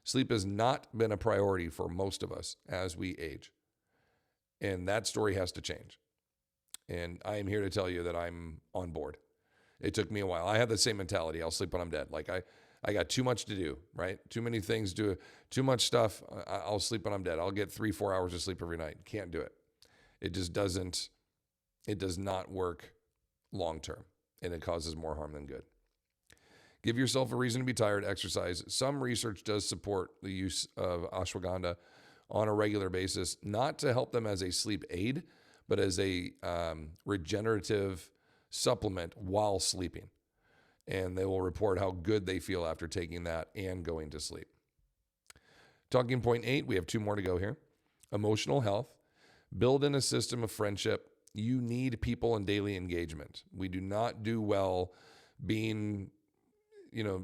[SPEAKER 1] Sleep has not been a priority for most of us as we age. And that story has to change. And I am here to tell you that I'm on board. It took me a while. I had the same mentality. I'll sleep when I'm dead. Like I got too much to do, right? Too many things to do, too much stuff. I'll sleep when I'm dead. I'll get 3-4 hours of sleep every night. Can't do it. It just doesn't, it does not work long term, and it causes more harm than good. Give yourself a reason to be tired, exercise. Some research does support the use of ashwagandha on a regular basis, not to help them as a sleep aid, but as a regenerative supplement while sleeping. And they will report how good they feel after taking that and going to sleep. Talking point 8, we have 2 more to go here. Emotional health. Build in a system of friendship. You need people in daily engagement. We do not do well being,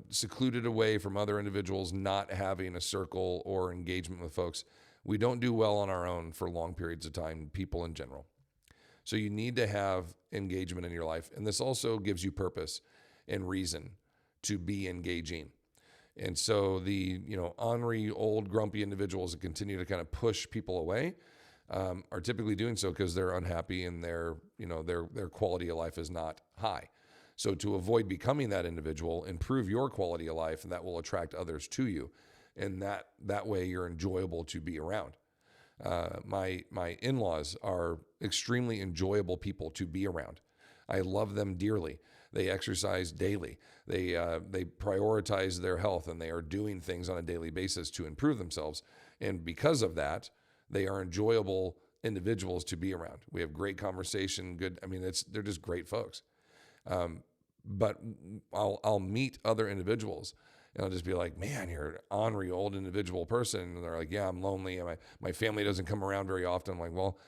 [SPEAKER 1] secluded away from other individuals, not having a circle or engagement with folks. We don't do well on our own for long periods of time, people in general. So you need to have engagement in your life. And this also gives you purpose and reason to be engaging. And so the, ornery, old, grumpy individuals that continue to kind of push people away are typically doing so because they're unhappy and their quality of life is not high. So to avoid becoming that individual, improve your quality of life, and that will attract others to you. And that way you're enjoyable to be around. My in-laws are extremely enjoyable people to be around. I love them dearly. They exercise daily. They prioritize their health, and they are doing things on a daily basis to improve themselves. And because of that, they are enjoyable individuals to be around. We have great conversation. They're just great folks. But I'll meet other individuals, and I'll just be like, man, you're an ornery old individual person. And they're like, yeah, I'm lonely. And my family doesn't come around very often. I'm like, well,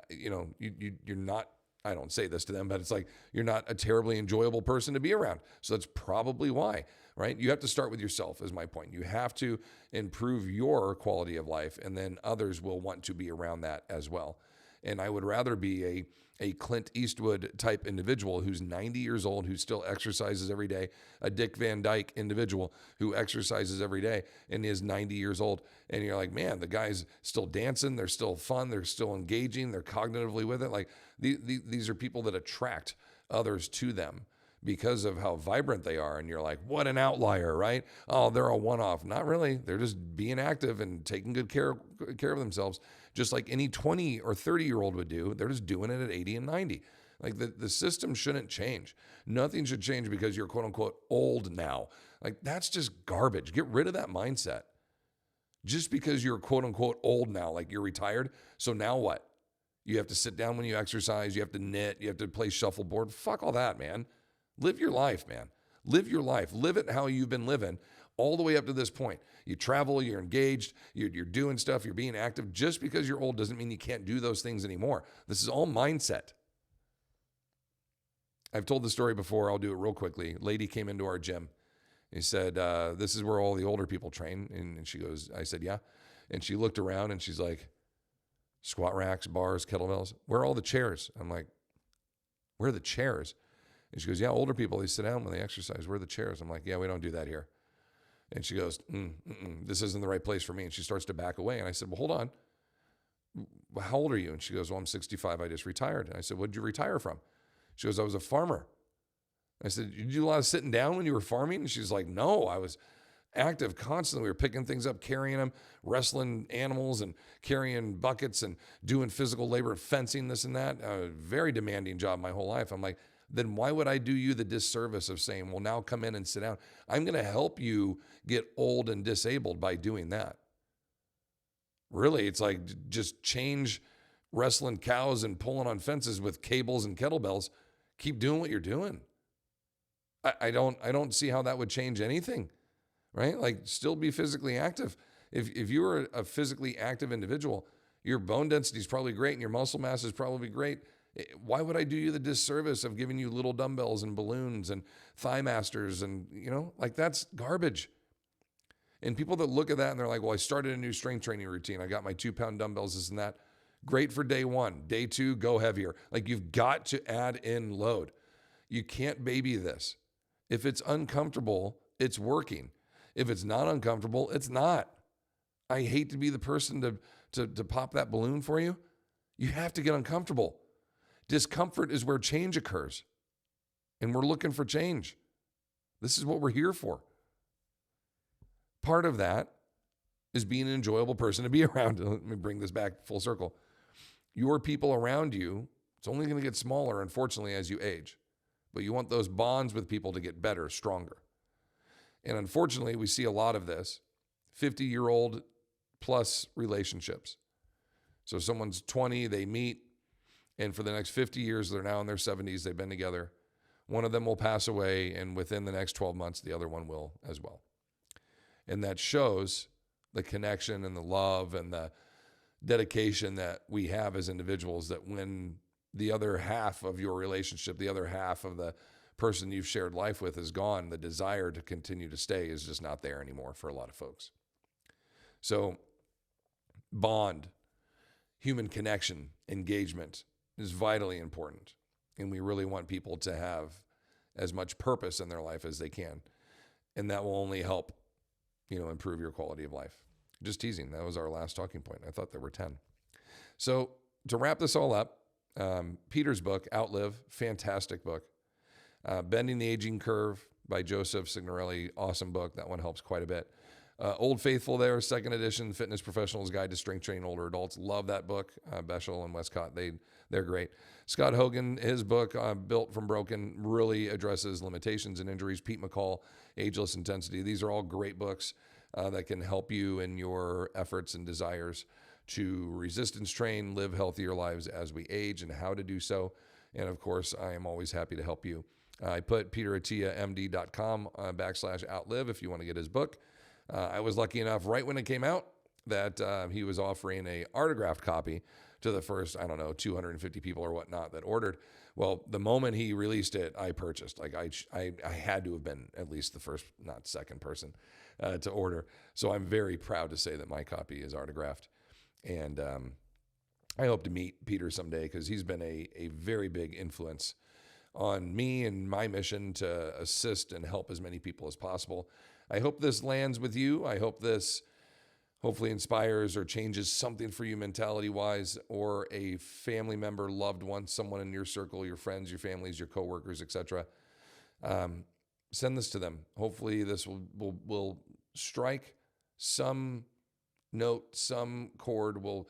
[SPEAKER 1] you're not, I don't say this to them, but it's like, you're not a terribly enjoyable person to be around. So that's probably why, right? You have to start with yourself is my point. You have to improve your quality of life, and then others will want to be around that as well. And I would rather be a Clint Eastwood type individual who's 90 years old, who still exercises every day, a Dick Van Dyke individual who exercises every day and is 90 years old. And you're like, man, the guy's still dancing. They're still fun. They're still engaging. They're cognitively with it. Like these are people that attract others to them because of how vibrant they are. And you're like, what an outlier, right? Oh, they're a one-off. Not really. They're just being active and taking good care of themselves, just like any 20 or 30-year-old would do. They're just doing it at 80 and 90. Like the system shouldn't change. Nothing should change because you're quote unquote old now. Like that's just garbage. Get rid of that mindset. Just because you're quote unquote old now, like you're retired. So now what? You have to sit down when you exercise. You have to knit. You have to play shuffleboard. Fuck all that, man. Live your life, man. Live your life. Live it how you've been living all the way up to this point. You travel, you're engaged, you're doing stuff, you're being active. Just because you're old doesn't mean you can't do those things anymore. This is all mindset. I've told the story before. I'll do it real quickly. Lady came into our gym. He said, this is where all the older people train. And she goes, I said, yeah. And she looked around and she's like, squat racks, bars, kettlebells. Where are all the chairs? I'm like, where are the chairs? And she goes, yeah, older people, they sit down when they exercise. Where are the chairs? I'm like, yeah, we don't do that here. And she goes, this isn't the right place for me. And she starts to back away. And I said, well, hold on. How old are you? And she goes, well, I'm 65. I just retired. And I said, what did you retire from? She goes, I was a farmer. I said, did you do a lot of sitting down when you were farming? And she's like, no, I was active constantly. We were picking things up, carrying them, wrestling animals and carrying buckets and doing physical labor, fencing, this and that. A very demanding job my whole life. I'm like, then why would I do you the disservice of saying, well, now come in and sit down? I'm going to help you get old and disabled by doing that. Really, it's like just change wrestling cows and pulling on fences with cables and kettlebells. Keep doing what you're doing. I don't see how that would change anything, right? Like still be physically active. If you were a physically active individual, your bone density is probably great and your muscle mass is probably great. Why would I do you the disservice of giving you little dumbbells and balloons and thigh masters and, like that's garbage. And people that look at that and they're like, well, I started a new strength training routine. I got my 2-pound dumbbells, this and that. Great for day 1. Day 2, go heavier. Like you've got to add in load. You can't baby this. If it's uncomfortable, it's working. If it's not uncomfortable, it's not. I hate to be the person to pop that balloon for you. You have to get uncomfortable. Discomfort is where change occurs. And we're looking for change. This is what we're here for. Part of that is being an enjoyable person to be around. Let me bring this back full circle. Your people around you, it's only going to get smaller, unfortunately, as you age. But you want those bonds with people to get better, stronger. And unfortunately, we see a lot of this 50-year-old plus relationships. So someone's 20, they meet, and for the next 50 years, they're now in their 70s, they've been together. One of them will pass away, and within the next 12 months, the other one will as well. And that shows the connection and the love and the dedication that we have as individuals, that when the other half of your relationship, the other half of the person you've shared life with is gone, the desire to continue to stay is just not there anymore for a lot of folks. So bond, human connection, engagement is vitally important. And we really want people to have as much purpose in their life as they can. And that will only help, improve your quality of life. Just teasing. That was our last talking point. I thought there were 10. So to wrap this all up, Peter's book, Outlive, fantastic book. Bending the Aging Curve by Joseph Signorelli, awesome book. That one helps quite a bit. Old Faithful there, second edition, Fitness Professional's Guide to Strength Training Older Adults. Love that book. Beshel and Westcott, they're great. Scott Hogan, his book, Built from Broken, really addresses limitations and injuries. Pete McCall, Ageless Intensity. These are all great books that can help you in your efforts and desires to resistance train, live healthier lives as we age, and how to do so. And of course, I am always happy to help you. I put peterattiamd.com /outlive if you want to get his book. I was lucky enough right when it came out that he was offering a autographed copy to the first, 250 people or whatnot that ordered. Well, the moment he released it, I purchased. Like I had to have been at least the first, not second person to order. So I'm very proud to say that my copy is autographed. And I hope to meet Peter someday because he's been a very big influence on me and my mission to assist and help as many people as possible. I hope this lands with you. I hope this hopefully inspires or changes something for you mentality-wise, or a family member, loved one, someone in your circle, your friends, your families, your coworkers, etc. Send this to them. Hopefully this will strike some note, some chord, will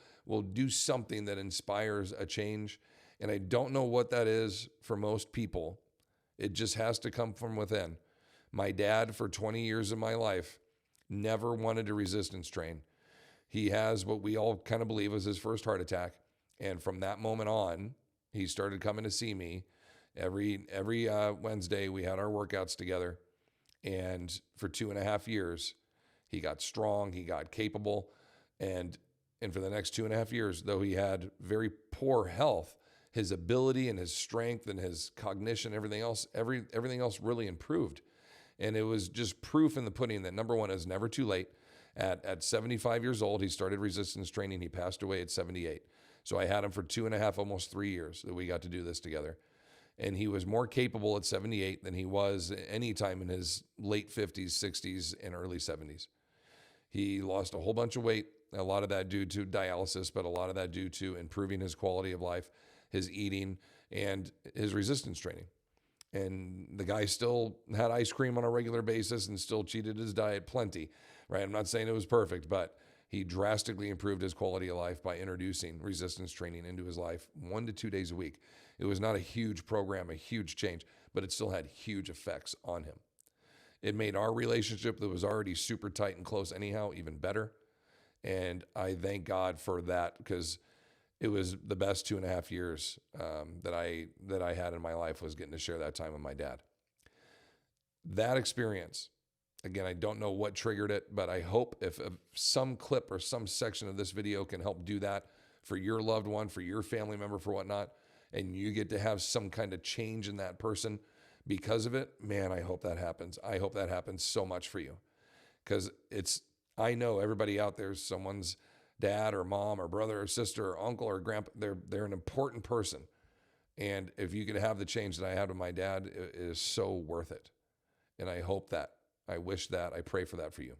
[SPEAKER 1] do something that inspires a change. And I don't know what that is for most people. It just has to come from within. My dad, for 20 years of my life, never wanted to resistance train. He has what we all kind of believe was his first heart attack. And from that moment on, he started coming to see me. Every Wednesday, we had our workouts together. And for 2.5 years, he got strong, he got capable. And for the next 2.5 years, though he had very poor health, his ability and his strength and his cognition, everything else really improved. And it was just proof in the pudding that, number one, it's never too late. At 75 years old, he started resistance training. He passed away at 78. So I had him for 2.5, almost 3 years that we got to do this together. And he was more capable at 78 than he was any time in his late 50s, 60s, and early 70s. He lost a whole bunch of weight, a lot of that due to dialysis, but a lot of that due to improving his quality of life, his eating, and his resistance training. And the guy still had ice cream on a regular basis and still cheated his diet plenty, right? I'm not saying it was perfect, but he drastically improved his quality of life by introducing resistance training into his life 1 to 2 days a week. It was not a huge program, a huge change, but it still had huge effects on him. It made our relationship that was already super tight and close anyhow even better. And I thank God for that, because it was the best 2.5 years that I had in my life, was getting to share that time with my dad. That experience, again, I don't know what triggered it, but I hope if some clip or some section of this video can help do that for your loved one, for your family member, for whatnot, and you get to have some kind of change in that person because of it, man, I hope that happens. I hope that happens so much for you, because I know everybody out there, someone's dad or mom or brother or sister or uncle or grandpa, they're an important person. And if you could have the change that I had with my dad, it is so worth it. And I hope that, I wish that, I pray for that for you.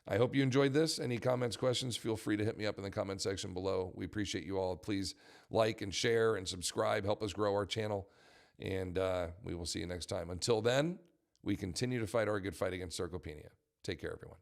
[SPEAKER 1] I hope you enjoyed this. Any comments, questions, feel free to hit me up in the comment section below. We appreciate you all. Please like and share and subscribe. Help us grow our channel. And we will see you next time. Until then, we continue to fight our good fight against sarcopenia. Take care, everyone.